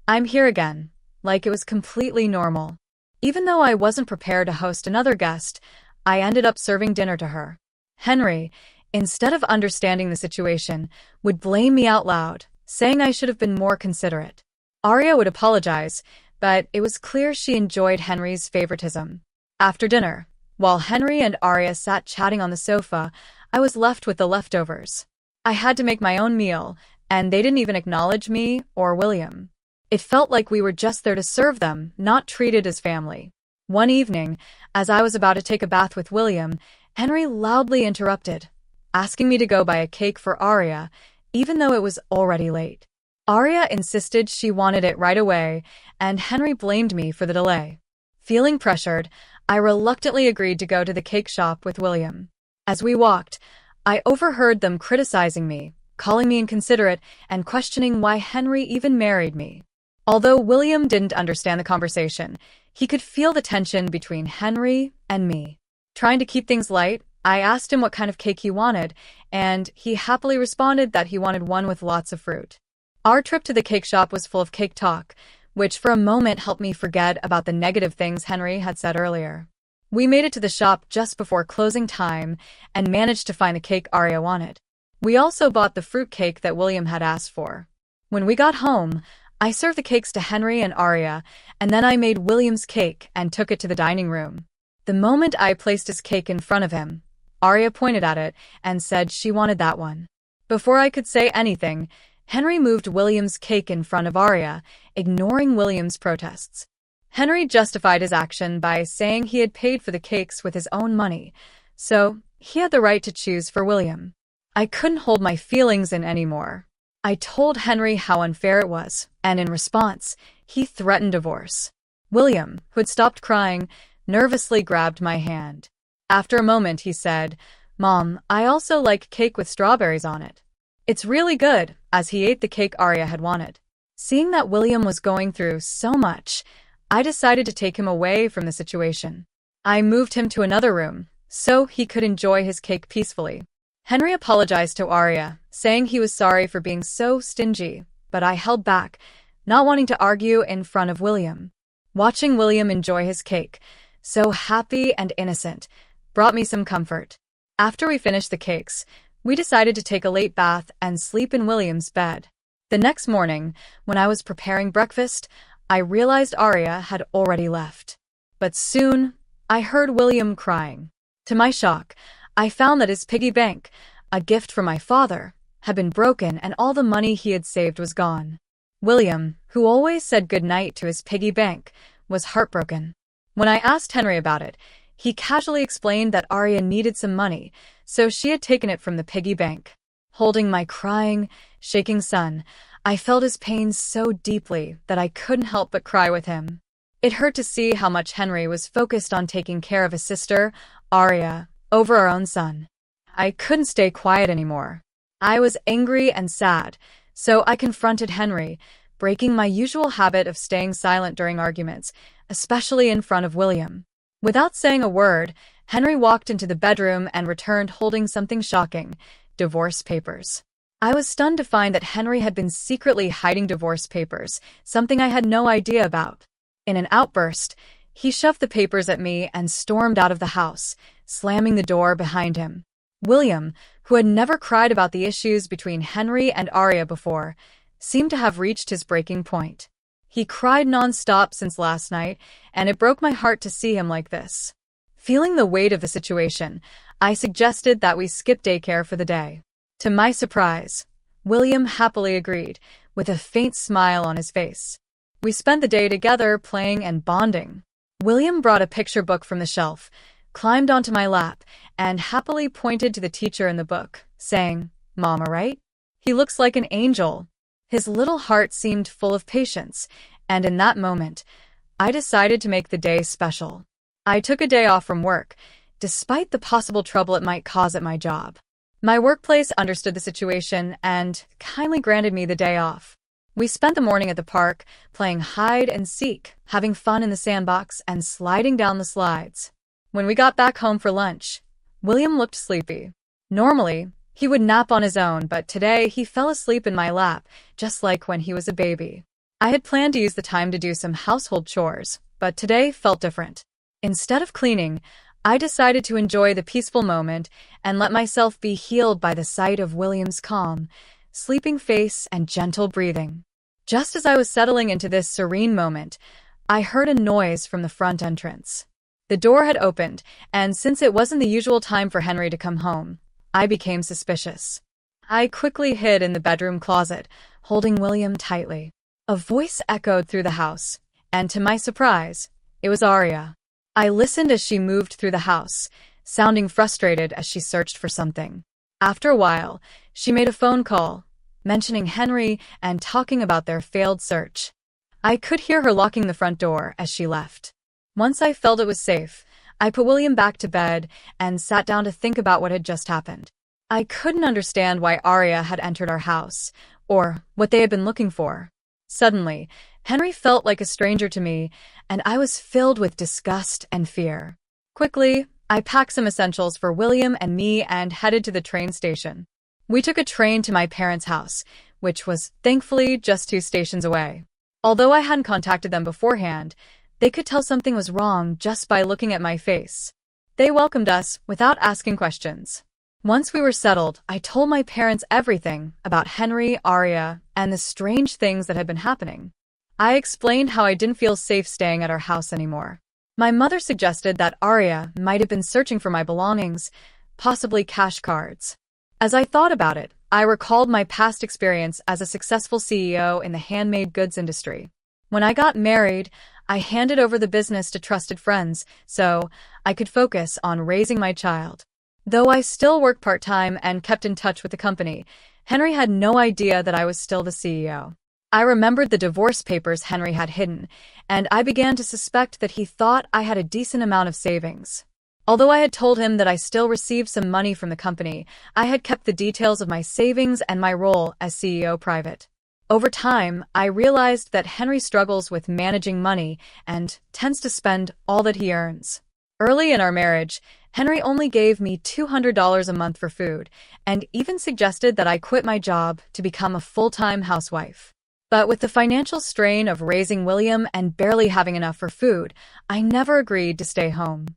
I'm here again," like it was completely normal. Even though I wasn't prepared to host another guest, I ended up serving dinner to her. Henry, instead of understanding the situation, would blame me out loud, saying I should have been more considerate. Aria would apologize, but it was clear she enjoyed Henry's favoritism. After dinner, while Henry and Aria sat chatting on the sofa, I was left with the leftovers. I had to make my own meal, and they didn't even acknowledge me or William. It felt like we were just there to serve them, not treated as family. One evening, as I was about to take a bath with William, Henry loudly interrupted, asking me to go buy a cake for Aria, even though it was already late. Aria insisted she wanted it right away, and Henry blamed me for the delay. Feeling pressured, I reluctantly agreed to go to the cake shop with William. As we walked, I overheard them criticizing me, calling me inconsiderate, and questioning why Henry even married me. Although William didn't understand the conversation, he could feel the tension between Henry and me. Trying to keep things light, I asked him what kind of cake he wanted, and he happily responded that he wanted one with lots of fruit. Our trip to the cake shop was full of cake talk, which for a moment helped me forget about the negative things Henry had said earlier. We made it to the shop just before closing time and managed to find the cake Aria wanted. We also bought the fruit cake that William had asked for. When we got home, I served the cakes to Henry and Aria, and then I made William's cake and took it to the dining room. The moment I placed his cake in front of him, Aria pointed at it and said she wanted that one. Before I could say anything, Henry moved William's cake in front of Aria, ignoring William's protests. Henry justified his action by saying he had paid for the cakes with his own money, so he had the right to choose for William. I couldn't hold my feelings in anymore. I told Henry how unfair it was, and in response, he threatened divorce. William, who had stopped crying, nervously grabbed my hand. After a moment, he said, "Mom, I also like cake with strawberries on it." It's really good, as he ate the cake Aria had wanted. Seeing that William was going through so much, I decided to take him away from the situation. I moved him to another room, so he could enjoy his cake peacefully. Henry apologized to Aria, saying he was sorry for being so stingy, but I held back, not wanting to argue in front of William. Watching William enjoy his cake, so happy and innocent, brought me some comfort. After we finished the cakes, we decided to take a late bath and sleep in William's bed. The next morning, when I was preparing breakfast, I realized Aria had already left. But soon, I heard William crying. To my shock, I found that his piggy bank, a gift from my father, had been broken and all the money he had saved was gone. William, who always said goodnight to his piggy bank, was heartbroken. When I asked Henry about it, he casually explained that Arya needed some money, so she had taken it from the piggy bank. Holding my crying, shaking son, I felt his pain so deeply that I couldn't help but cry with him. It hurt to see how much Henry was focused on taking care of his sister, Arya, over our own son. I couldn't stay quiet anymore. I was angry and sad, so I confronted Henry, breaking my usual habit of staying silent during arguments, especially in front of William. Without saying a word, Henry walked into the bedroom and returned holding something shocking: divorce papers. I was stunned to find that Henry had been secretly hiding divorce papers, something I had no idea about. In an outburst, he shoved the papers at me and stormed out of the house, slamming the door behind him. William, who had never cried about the issues between Henry and Arya before, seemed to have reached his breaking point. He cried non-stop since last night, and it broke my heart to see him like this. Feeling the weight of the situation, I suggested that we skip daycare for the day. To my surprise, William happily agreed, with a faint smile on his face. We spent the day together playing and bonding. William brought a picture book from the shelf, climbed onto my lap, and happily pointed to the teacher in the book, saying, "Mama, right? He looks like an angel." His little heart seemed full of patience, and in that moment, I decided to make the day special. I took a day off from work, despite the possible trouble it might cause at my job. My workplace understood the situation and kindly granted me the day off. We spent the morning at the park, playing hide and seek, having fun in the sandbox, and sliding down the slides. When we got back home for lunch, William looked sleepy. Normally, he would nap on his own, but today he fell asleep in my lap, just like when he was a baby. I had planned to use the time to do some household chores, but today felt different. Instead of cleaning, I decided to enjoy the peaceful moment and let myself be healed by the sight of William's calm, sleeping face and gentle breathing. Just as I was settling into this serene moment, I heard a noise from the front entrance. The door had opened, and since it wasn't the usual time for Henry to come home, I became suspicious. I quickly hid in the bedroom closet, holding William tightly. A voice echoed through the house, and to my surprise, it was Arya. I listened as she moved through the house, sounding frustrated as she searched for something. After a while, she made a phone call, mentioning Henry and talking about their failed search. I could hear her locking the front door as she left. Once I felt it was safe, I put William back to bed and sat down to think about what had just happened. I couldn't understand why Arya had entered our house, or what they had been looking for. Suddenly, Henry felt like a stranger to me, and I was filled with disgust and fear. Quickly, I packed some essentials for William and me and headed to the train station. We took a train to my parents' house, which was thankfully just 2 stations away. Although I hadn't contacted them beforehand, they could tell something was wrong just by looking at my face. They welcomed us without asking questions. Once we were settled, I told my parents everything about Henry, Arya, and the strange things that had been happening. I explained how I didn't feel safe staying at our house anymore. My mother suggested that Arya might have been searching for my belongings, possibly cash cards. As I thought about it, I recalled my past experience as a successful CEO in the handmade goods industry. When I got married, I handed over the business to trusted friends so I could focus on raising my child. Though I still worked part-time and kept in touch with the company, Henry had no idea that I was still the CEO. I remembered the divorce papers Henry had hidden, and I began to suspect that he thought I had a decent amount of savings. Although I had told him that I still received some money from the company, I had kept the details of my savings and my role as CEO private. Over time, I realized that Henry struggles with managing money and tends to spend all that he earns. Early in our marriage, Henry only gave me $200 a month for food, and even suggested that I quit my job to become a full-time housewife. But with the financial strain of raising William and barely having enough for food, I never agreed to stay home.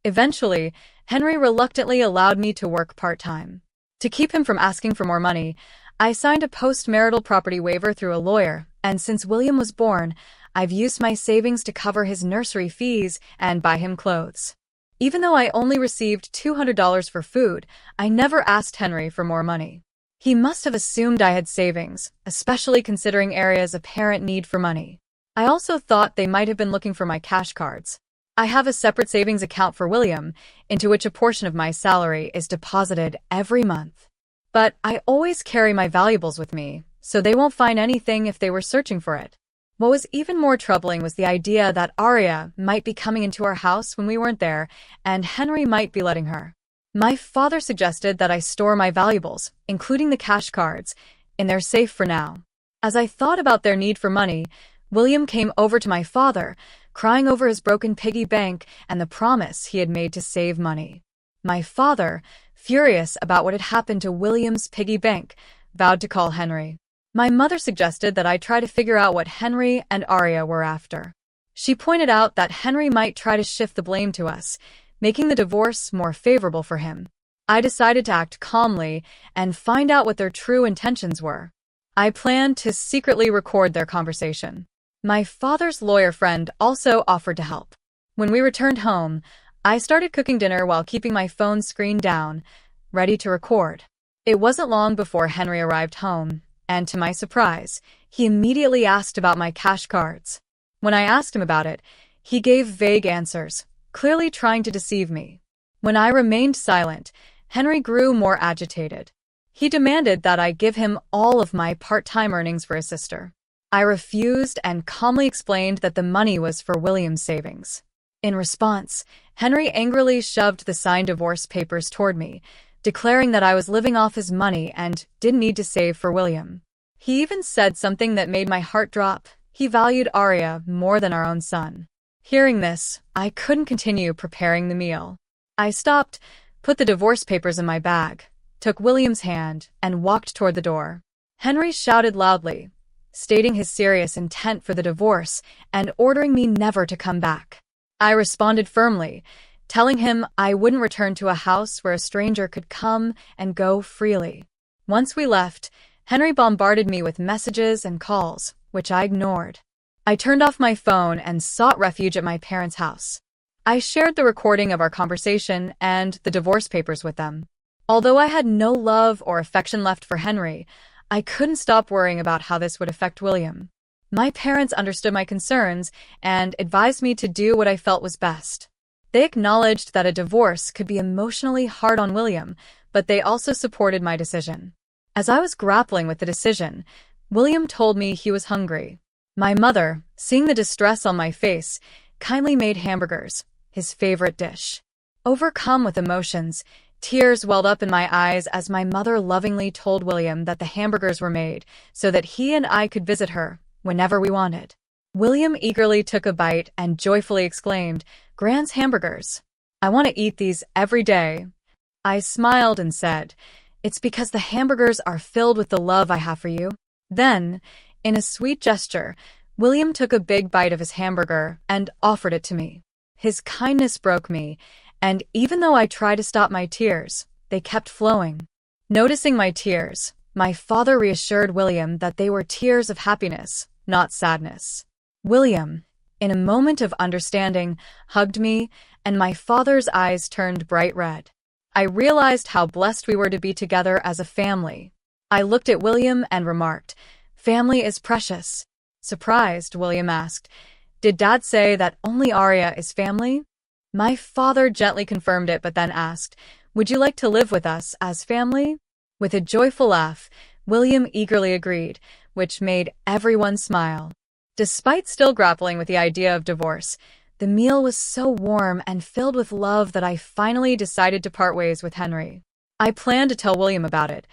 Eventually, Henry reluctantly allowed me to work part-time. To keep him from asking for more money, I signed a post-marital property waiver through a lawyer, and since William was born, I've used my savings to cover his nursery fees and buy him clothes. Even though I only received $200 for food, I never asked Henry for more money. He must have assumed I had savings, especially considering Arya's apparent need for money. I also thought they might have been looking for my cash cards. I have a separate savings account for William, into which a portion of my salary is deposited every month. But I always carry my valuables with me, so they won't find anything if they were searching for it. What was even more troubling was the idea that Arya might be coming into our house when we weren't there, and Henry might be letting her. My father suggested that I store my valuables, including the cash cards, in their safe for now. As I thought about their need for money, William came over to my father, crying over his broken piggy bank and the promise he had made to save money. My father, furious about what had happened to William's piggy bank, vowed to call Henry. My mother suggested that I try to figure out what Henry and Arya were after. She pointed out that Henry might try to shift the blame to us, making the divorce more favorable for him. I decided to act calmly and find out what their true intentions were. I planned to secretly record their conversation. My father's lawyer friend also offered to help. When we returned home, I started cooking dinner while keeping my phone screen down, ready to record. It wasn't long before Henry arrived home, and to my surprise, he immediately asked about my cash cards. When I asked him about it, he gave vague answers, clearly trying to deceive me. When I remained silent, Henry grew more agitated. He demanded that I give him all of my part-time earnings for his sister. I refused and calmly explained that the money was for William's savings. In response, Henry angrily shoved the signed divorce papers toward me, declaring that I was living off his money and didn't need to save for William. He even said something that made my heart drop. He valued Arya more than our own son. Hearing this, I couldn't continue preparing the meal. I stopped, put the divorce papers in my bag, took William's hand, and walked toward the door. Henry shouted loudly, stating his serious intent for the divorce and ordering me never to come back. I responded firmly, telling him I wouldn't return to a house where a stranger could come and go freely. Once we left, Henry bombarded me with messages and calls, which I ignored. I turned off my phone and sought refuge at my parents' house. I shared the recording of our conversation and the divorce papers with them. Although I had no love or affection left for Henry, I couldn't stop worrying about how this would affect William. My parents understood my concerns and advised me to do what I felt was best. They acknowledged that a divorce could be emotionally hard on William, but they also supported my decision. As I was grappling with the decision, William told me he was hungry. My mother, seeing the distress on my face, kindly made hamburgers, his favorite dish. Overcome with emotions, tears welled up in my eyes as my mother lovingly told William that the hamburgers were made so that he and I could visit her whenever we wanted. William eagerly took a bite and joyfully exclaimed, "Grand's hamburgers. I want to eat these every day." I smiled and said, "It's because the hamburgers are filled with the love I have for you." Then, in a sweet gesture, William took a big bite of his hamburger and offered it to me. His kindness broke me, and even though I tried to stop my tears, they kept flowing. Noticing my tears, my father reassured William that they were tears of happiness, not sadness. William, in a moment of understanding, hugged me, and my father's eyes turned bright red. I realized how blessed we were to be together as a family. I looked at William and remarked, "Family is precious." Surprised, William asked, "Did Dad say that only Arya is family?" My father gently confirmed it but then asked, "Would you like to live with us as family?" With a joyful laugh, William eagerly agreed, which made everyone smile. Despite still grappling with the idea of divorce, the meal was so warm and filled with love that I finally decided to part ways with Henry. I planned to tell William about it,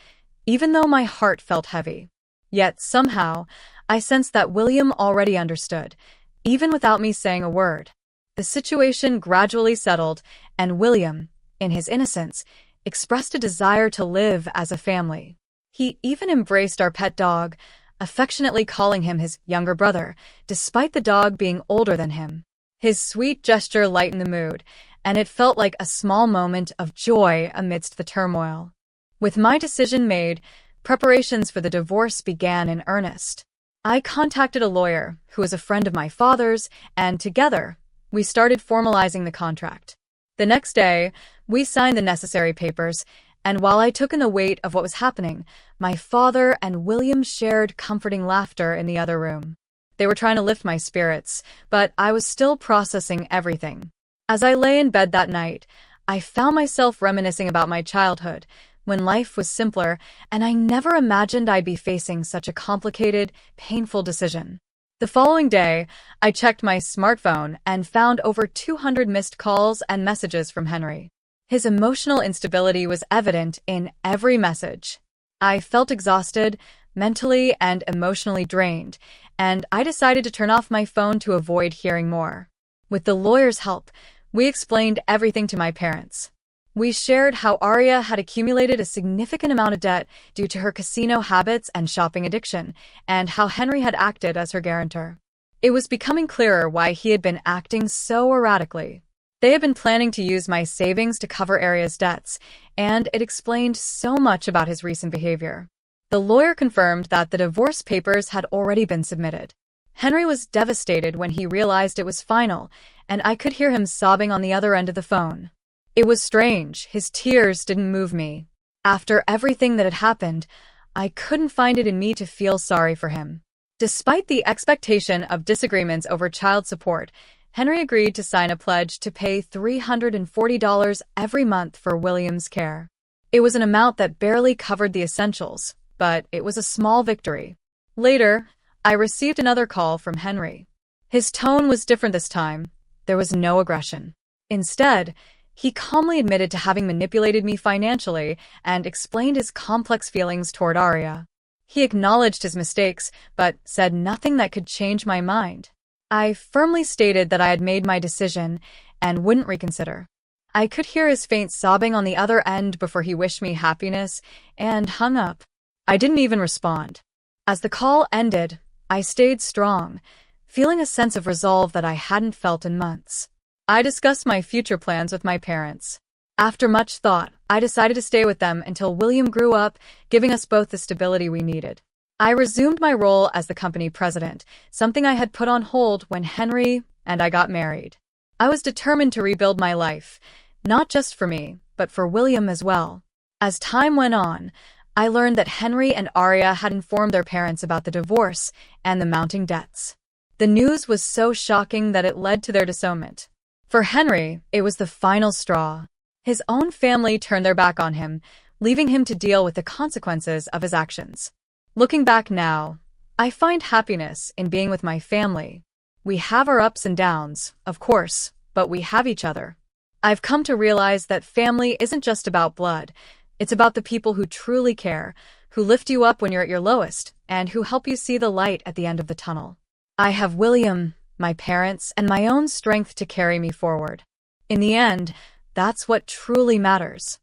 even though my heart felt heavy. Yet somehow, I sensed that William already understood, even without me saying a word. The situation gradually settled, and William, in his innocence, expressed a desire to live as a family. He even embraced our pet dog, affectionately calling him his younger brother, despite the dog being older than him. His sweet gesture lightened the mood, and it felt like a small moment of joy amidst the turmoil. With my decision made, preparations for the divorce began in earnest. I contacted a lawyer who was a friend of my father's, and together, we started formalizing the contract. The next day, we signed the necessary papers, and while I took in the weight of what was happening, my father and William shared comforting laughter in the other room. They were trying to lift my spirits, but I was still processing everything. As I lay in bed that night, I found myself reminiscing about my childhood, when life was simpler, and I never imagined I'd be facing such a complicated, painful decision. The following day, I checked my smartphone and found over 200 missed calls and messages from Henry. His emotional instability was evident in every message. I felt exhausted, mentally and emotionally drained, and I decided to turn off my phone to avoid hearing more. With the lawyer's help, we explained everything to my parents. We shared how Arya had accumulated a significant amount of debt due to her casino habits and shopping addiction, and how Henry had acted as her guarantor. It was becoming clearer why he had been acting so erratically. They had been planning to use my savings to cover Arya's debts, and it explained so much about his recent behavior. The lawyer confirmed that the divorce papers had already been submitted. Henry was devastated when he realized it was final, and I could hear him sobbing on the other end of the phone. It was strange, his tears didn't move me. After everything that had happened, I couldn't find it in me to feel sorry for him. Despite the expectation of disagreements over child support, Henry agreed to sign a pledge to pay $340 every month for William's care. It was an amount that barely covered the essentials, but it was a small victory. Later, I received another call from Henry. His tone was different this time. There was no aggression. Instead, he calmly admitted to having manipulated me financially and explained his complex feelings toward Arya. He acknowledged his mistakes, but said nothing that could change my mind. I firmly stated that I had made my decision and wouldn't reconsider. I could hear his faint sobbing on the other end before he wished me happiness and hung up. I didn't even respond. As the call ended, I stayed strong, feeling a sense of resolve that I hadn't felt in months. I discussed my future plans with my parents. After much thought, I decided to stay with them until William grew up, giving us both the stability we needed. I resumed my role as the company president, something I had put on hold when Henry and I got married. I was determined to rebuild my life, not just for me, but for William as well. As time went on, I learned that Henry and Arya had informed their parents about the divorce and the mounting debts. The news was so shocking that it led to their disownment. For Henry, it was the final straw. His own family turned their back on him, leaving him to deal with the consequences of his actions. Looking back now, I find happiness in being with my family. We have our ups and downs, of course, but we have each other. I've come to realize that family isn't just about blood. It's about the people who truly care, who lift you up when you're at your lowest, and who help you see the light at the end of the tunnel. I have William, my parents, and my own strength to carry me forward. In the end, that's what truly matters.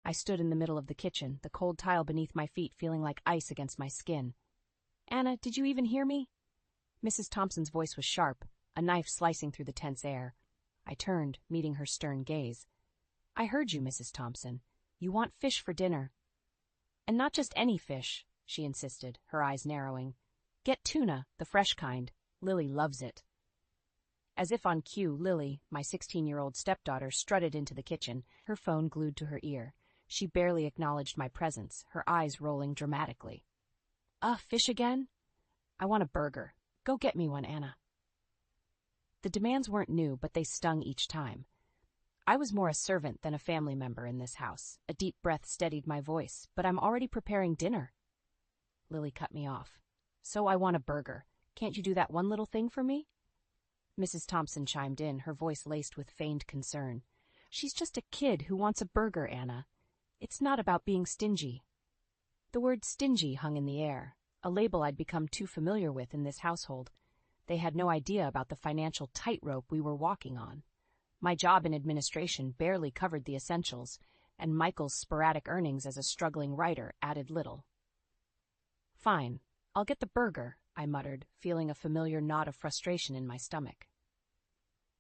I stood in the middle of the kitchen, the cold tile beneath my feet feeling like ice against my skin. "Anna, did you even hear me?" Mrs. Thompson's voice was sharp, a knife slicing through the tense air. I turned, meeting her stern gaze. "I heard you, Mrs. Thompson. You want fish for dinner." "And not just any fish," she insisted, her eyes narrowing. "Get tuna, the fresh kind. Lily loves it." As if on cue, Lily, my 16-year-old stepdaughter, strutted into the kitchen, her phone glued to her ear. She barely acknowledged my presence, her eyes rolling dramatically. Fish again? I want a burger. Go get me one, Anna." The demands weren't new, but they stung each time. I was more a servant than a family member in this house. A deep breath steadied my voice. "But I'm already preparing dinner." Lily cut me off. "So I want a burger. Can't you do that one little thing for me?" Mrs. Thompson chimed in, her voice laced with feigned concern. "She's just a kid who wants a burger, Anna. It's not about being stingy." The word stingy hung in the air, a label I'd become too familiar with in this household. They had no idea about the financial tightrope we were walking on. My job in administration barely covered the essentials, and Michael's sporadic earnings as a struggling writer added little. "Fine, I'll get the burger," I muttered, feeling a familiar knot of frustration in my stomach.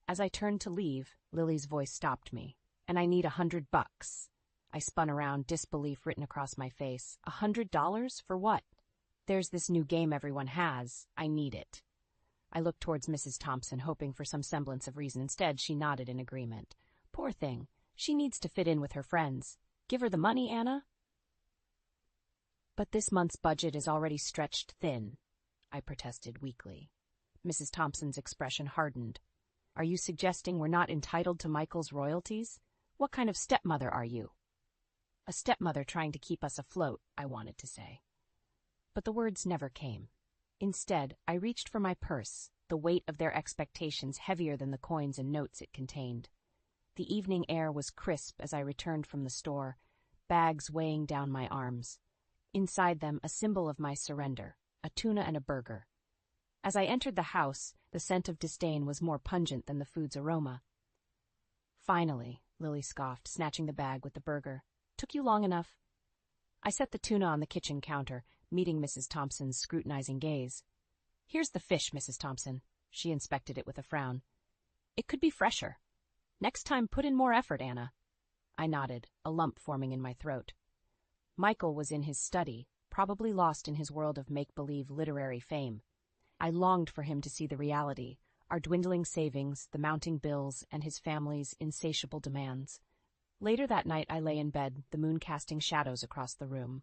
As I turned to leave, Lily's voice stopped me. "And I need $100. I spun around, disbelief written across my face. $100? For what? "There's this new game everyone has. I need it." I looked towards Mrs. Thompson, hoping for some semblance of reason. Instead, she nodded in agreement. "Poor thing. She needs to fit in with her friends. Give her the money, Anna." But this month's budget is already stretched thin, I protested weakly. Mrs. Thompson's expression hardened. Are you suggesting we're not entitled to Michael's royalties? What kind of stepmother are you? A stepmother trying to keep us afloat, I wanted to say. But the words never came. Instead, I reached for my purse, the weight of their expectations heavier than the coins and notes it contained. The evening air was crisp as I returned from the store, bags weighing down my arms. Inside them, a symbol of my surrender, a tuna and a burger. As I entered the house, the scent of disdain was more pungent than the food's aroma. Finally, Lily scoffed, snatching the bag with the burger. Took you long enough? I set the tuna on the kitchen counter, meeting Mrs. Thompson's scrutinizing gaze. Here's the fish, Mrs. Thompson. She inspected it with a frown. It could be fresher. Next time, put in more effort, Anna. I nodded, a lump forming in my throat. Michael was in his study, probably lost in his world of make-believe literary fame. I longed for him to see the reality, our dwindling savings, the mounting bills, and his family's insatiable demands. Later that night I lay in bed, the moon casting shadows across the room.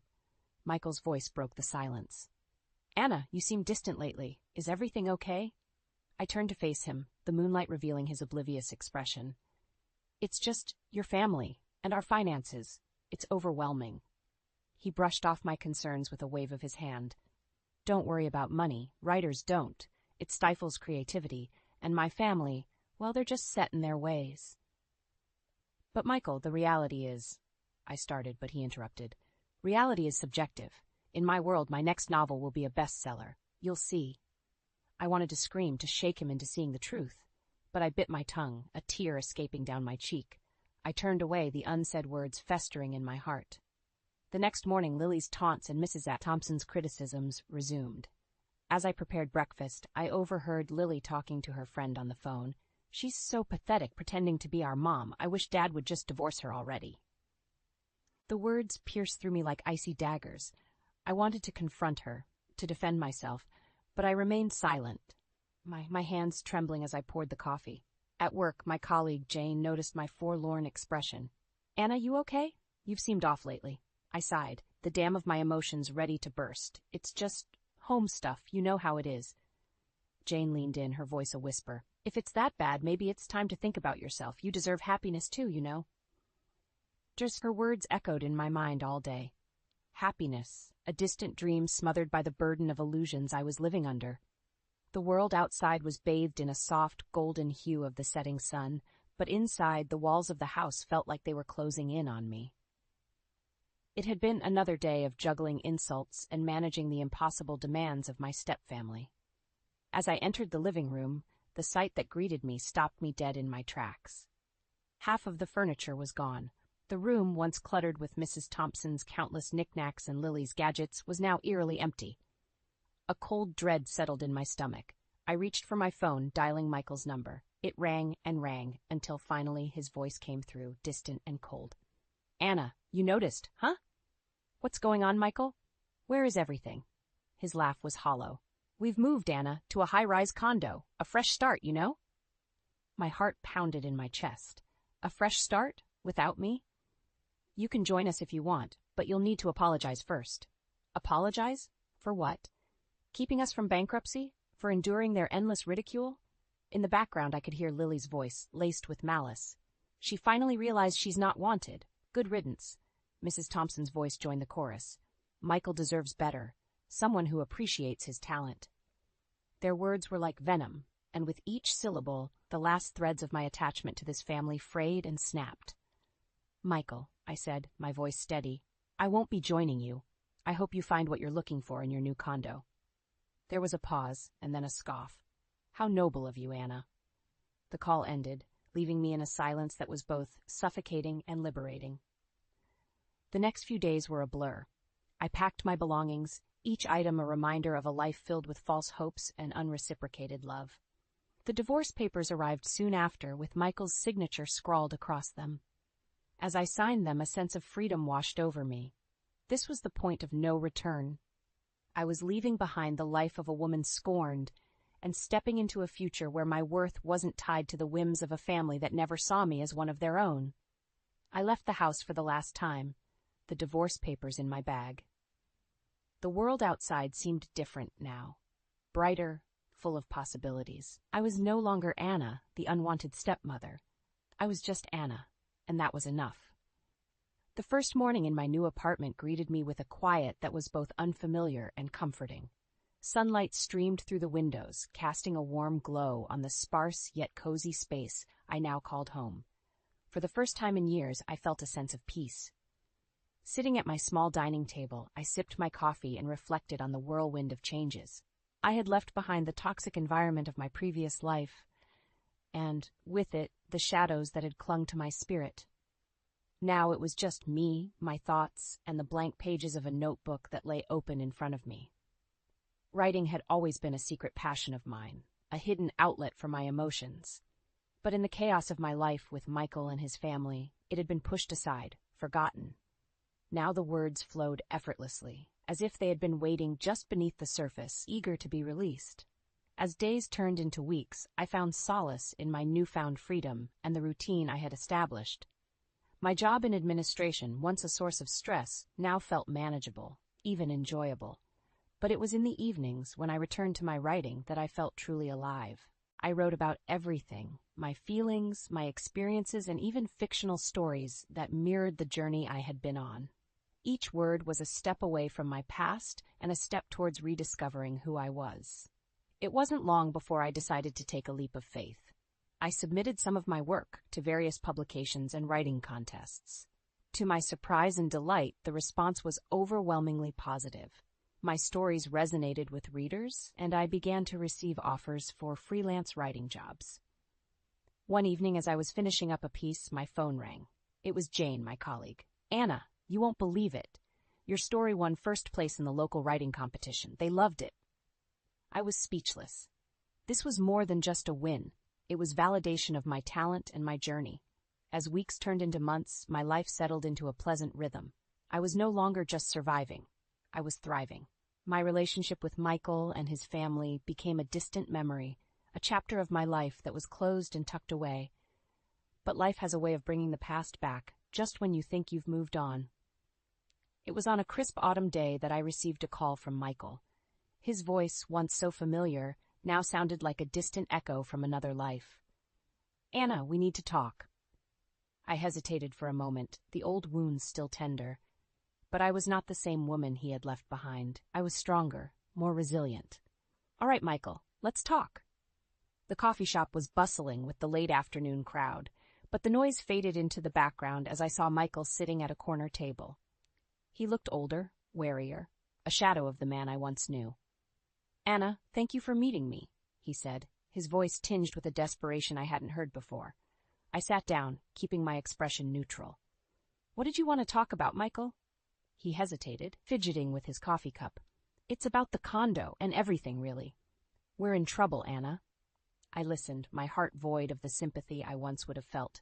Michael's voice broke the silence. Anna, you seem distant lately. Is everything okay? I turned to face him, the moonlight revealing his oblivious expression. It's just your family and our finances. It's overwhelming. He brushed off my concerns with a wave of his hand. Don't worry about money. Writers don't. It stifles creativity. And my family, well, they're just set in their ways. But Michael, the reality is... I started, but he interrupted. Reality is subjective. In my world, my next novel will be a bestseller. You'll see. I wanted to scream, to shake him into seeing the truth. But I bit my tongue, a tear escaping down my cheek. I turned away, the unsaid words festering in my heart. The next morning, Lily's taunts and Mrs. Thompson's criticisms resumed. As I prepared breakfast, I overheard Lily talking to her friend on the phone. She's so pathetic, pretending to be our mom. I wish Dad would just divorce her already. The words pierced through me like icy daggers. I wanted to confront her, to defend myself, but I remained silent, my hands trembling as I poured the coffee. At work, my colleague, Jane, noticed my forlorn expression. Anna, you okay? You've seemed off lately. I sighed, the dam of my emotions ready to burst. It's just home stuff, you know how it is. Jane leaned in, her voice a whisper. If it's that bad, maybe it's time to think about yourself. You deserve happiness too, you know. Just her words echoed in my mind all day. Happiness, a distant dream smothered by the burden of illusions I was living under. The world outside was bathed in a soft, golden hue of the setting sun, but inside, the walls of the house felt like they were closing in on me. It had been another day of juggling insults and managing the impossible demands of my stepfamily. As I entered the living room, the sight that greeted me stopped me dead in my tracks. Half of the furniture was gone. The room, once cluttered with Mrs. Thompson's countless knickknacks and Lily's gadgets, was now eerily empty. A cold dread settled in my stomach. I reached for my phone, dialing Michael's number. It rang and rang, until finally his voice came through, distant and cold. Anna, you noticed, huh? What's going on, Michael? Where is everything? His laugh was hollow. We've moved, Anna, to a high-rise condo. A fresh start, you know? My heart pounded in my chest. A fresh start? Without me? You can join us if you want, but you'll need to apologize first. Apologize? For what? Keeping us from bankruptcy? For enduring their endless ridicule? In the background, I could hear Lily's voice, laced with malice. She finally realized she's not wanted. Good riddance. Mrs. Thompson's voice joined the chorus. Michael deserves better. Someone who appreciates his talent. Their words were like venom, and with each syllable, the last threads of my attachment to this family frayed and snapped. Michael, I said, my voice steady, I won't be joining you. I hope you find what you're looking for in your new condo. There was a pause, and then a scoff. How noble of you, Anna. The call ended, leaving me in a silence that was both suffocating and liberating. The next few days were a blur. I packed my belongings, each item a reminder of a life filled with false hopes and unreciprocated love. The divorce papers arrived soon after, with Michael's signature scrawled across them. As I signed them, a sense of freedom washed over me. This was the point of no return. I was leaving behind the life of a woman scorned and stepping into a future where my worth wasn't tied to the whims of a family that never saw me as one of their own. I left the house for the last time, the divorce papers in my bag. The world outside seemed different now. Brighter, full of possibilities. I was no longer Anna, the unwanted stepmother. I was just Anna, and that was enough. The first morning in my new apartment greeted me with a quiet that was both unfamiliar and comforting. Sunlight streamed through the windows, casting a warm glow on the sparse yet cozy space I now called home. For the first time in years, I felt a sense of peace. Sitting at my small dining table, I sipped my coffee and reflected on the whirlwind of changes. I had left behind the toxic environment of my previous life, and, with it, the shadows that had clung to my spirit. Now it was just me, my thoughts, and the blank pages of a notebook that lay open in front of me. Writing had always been a secret passion of mine, a hidden outlet for my emotions. But in the chaos of my life with Michael and his family, it had been pushed aside, forgotten. Now the words flowed effortlessly, as if they had been waiting just beneath the surface, eager to be released. As days turned into weeks, I found solace in my newfound freedom and the routine I had established. My job in administration, once a source of stress, now felt manageable, even enjoyable. But it was in the evenings, when I returned to my writing, that I felt truly alive. I wrote about everything, my feelings, my experiences, and even fictional stories that mirrored the journey I had been on. Each word was a step away from my past and a step towards rediscovering who I was. It wasn't long before I decided to take a leap of faith. I submitted some of my work to various publications and writing contests. To my surprise and delight, the response was overwhelmingly positive. My stories resonated with readers, and I began to receive offers for freelance writing jobs. One evening, as I was finishing up a piece, my phone rang. It was Jane, my colleague. "Anna, you won't believe it. Your story won first place in the local writing competition. They loved it." I was speechless. This was more than just a win. It was validation of my talent and my journey. As weeks turned into months, my life settled into a pleasant rhythm. I was no longer just surviving. I was thriving. My relationship with Michael and his family became a distant memory, a chapter of my life that was closed and tucked away. But life has a way of bringing the past back, just when you think you've moved on. It was on a crisp autumn day that I received a call from Michael. His voice, once so familiar, now sounded like a distant echo from another life. "Anna, we need to talk." I hesitated for a moment, the old wounds still tender. But I was not the same woman he had left behind. I was stronger, more resilient. "All right, Michael, let's talk." The coffee shop was bustling with the late afternoon crowd, but the noise faded into the background as I saw Michael sitting at a corner table. He looked older, warier, a shadow of the man I once knew. "Anna, thank you for meeting me," he said, his voice tinged with a desperation I hadn't heard before. I sat down, keeping my expression neutral. "What did you want to talk about, Michael?" He hesitated, fidgeting with his coffee cup. "It's about the condo and everything, really." "We're in trouble, Anna." I listened, my heart void of the sympathy I once would have felt.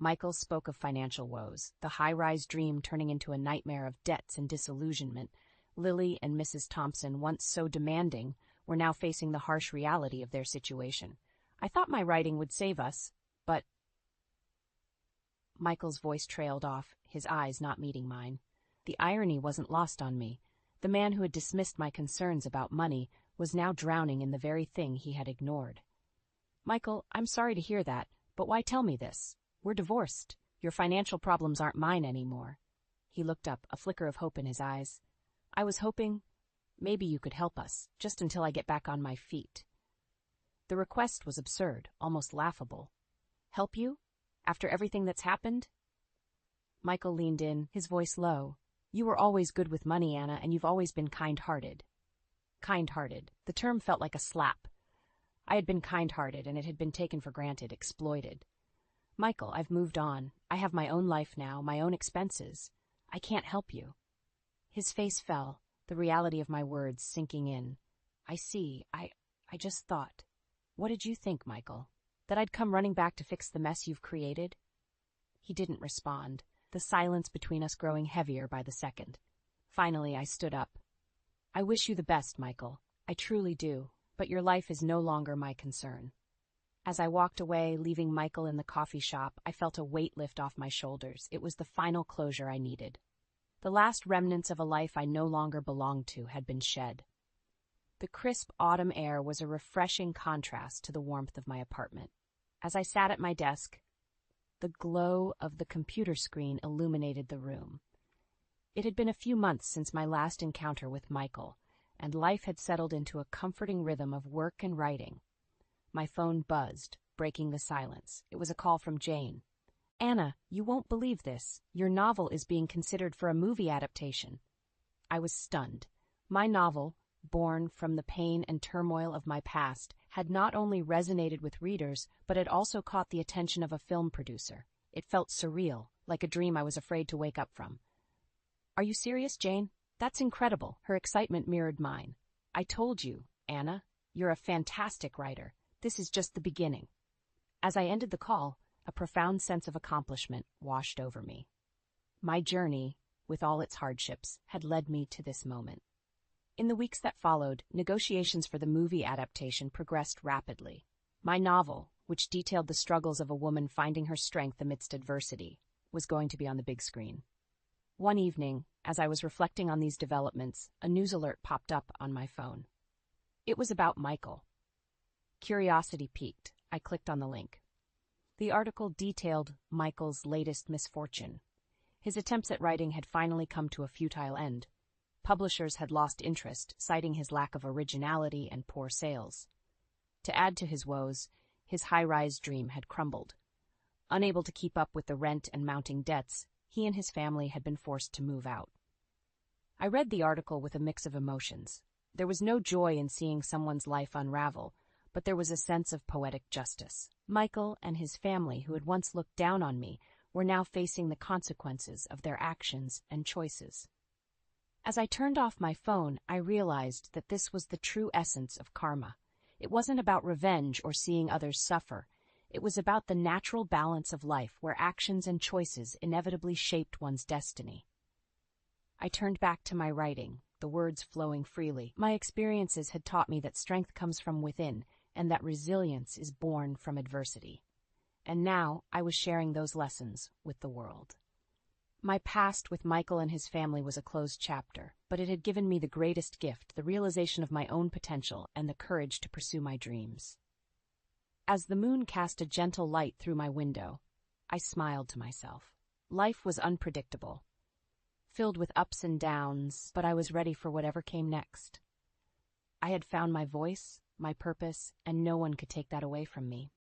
Michael spoke of financial woes, the high-rise dream turning into a nightmare of debts and disillusionment. Lily and Mrs. Thompson, once so demanding, were now facing the harsh reality of their situation. I thought my writing would save us, but... Michael's voice trailed off, his eyes not meeting mine. The irony wasn't lost on me. The man who had dismissed my concerns about money was now drowning in the very thing he had ignored. "Michael, I'm sorry to hear that, but why tell me this? We're divorced. Your financial problems aren't mine anymore." He looked up, a flicker of hope in his eyes. "I was hoping maybe you could help us, just until I get back on my feet." The request was absurd, almost laughable. "Help you? After everything that's happened?" Michael leaned in, his voice low. "You were always good with money, Anna, and you've always been kind-hearted." Kind-hearted. The term felt like a slap. I had been kind-hearted, and it had been taken for granted, exploited. "Michael, I've moved on. I have my own life now, my own expenses. I can't help you." His face fell, the reality of my words sinking in. "I see. I just thought." "What did you think, Michael? That I'd come running back to fix the mess you've created?" He didn't respond, the silence between us growing heavier by the second. Finally, I stood up. "I wish you the best, Michael. I truly do, but your life is no longer my concern." As I walked away, leaving Michael in the coffee shop, I felt a weight lift off my shoulders. It was the final closure I needed. The last remnants of a life I no longer belonged to had been shed. The crisp autumn air was a refreshing contrast to the warmth of my apartment. As I sat at my desk, the glow of the computer screen illuminated the room. It had been a few months since my last encounter with Michael, and life had settled into a comforting rhythm of work and writing. My phone buzzed, breaking the silence. It was a call from Jane. "Anna, you won't believe this. Your novel is being considered for a movie adaptation." I was stunned. My novel, born from the pain and turmoil of my past, had not only resonated with readers, but had also caught the attention of a film producer. It felt surreal, like a dream I was afraid to wake up from. "Are you serious, Jane? That's incredible." Her excitement mirrored mine. "I told you, Anna, you're a fantastic writer. This is just the beginning." As I ended the call, a profound sense of accomplishment washed over me. My journey, with all its hardships, had led me to this moment. In the weeks that followed, negotiations for the movie adaptation progressed rapidly. My novel, which detailed the struggles of a woman finding her strength amidst adversity, was going to be on the big screen. One evening, as I was reflecting on these developments, a news alert popped up on my phone. It was about Michael. Curiosity piqued. I clicked on the link. The article detailed Michael's latest misfortune. His attempts at writing had finally come to a futile end. Publishers had lost interest, citing his lack of originality and poor sales. To add to his woes, his high-rise dream had crumbled. Unable to keep up with the rent and mounting debts, he and his family had been forced to move out. I read the article with a mix of emotions. There was no joy in seeing someone's life unravel, but there was a sense of poetic justice. Michael and his family, who had once looked down on me, were now facing the consequences of their actions and choices. As I turned off my phone, I realized that this was the true essence of karma. It wasn't about revenge or seeing others suffer. It was about the natural balance of life where actions and choices inevitably shaped one's destiny. I turned back to my writing, the words flowing freely. My experiences had taught me that strength comes from within, and that resilience is born from adversity. And now I was sharing those lessons with the world. My past with Michael and his family was a closed chapter, but it had given me the greatest gift, the realization of my own potential and the courage to pursue my dreams. As the moon cast a gentle light through my window, I smiled to myself. Life was unpredictable, filled with ups and downs, but I was ready for whatever came next. I had found my voice, my purpose, and no one could take that away from me.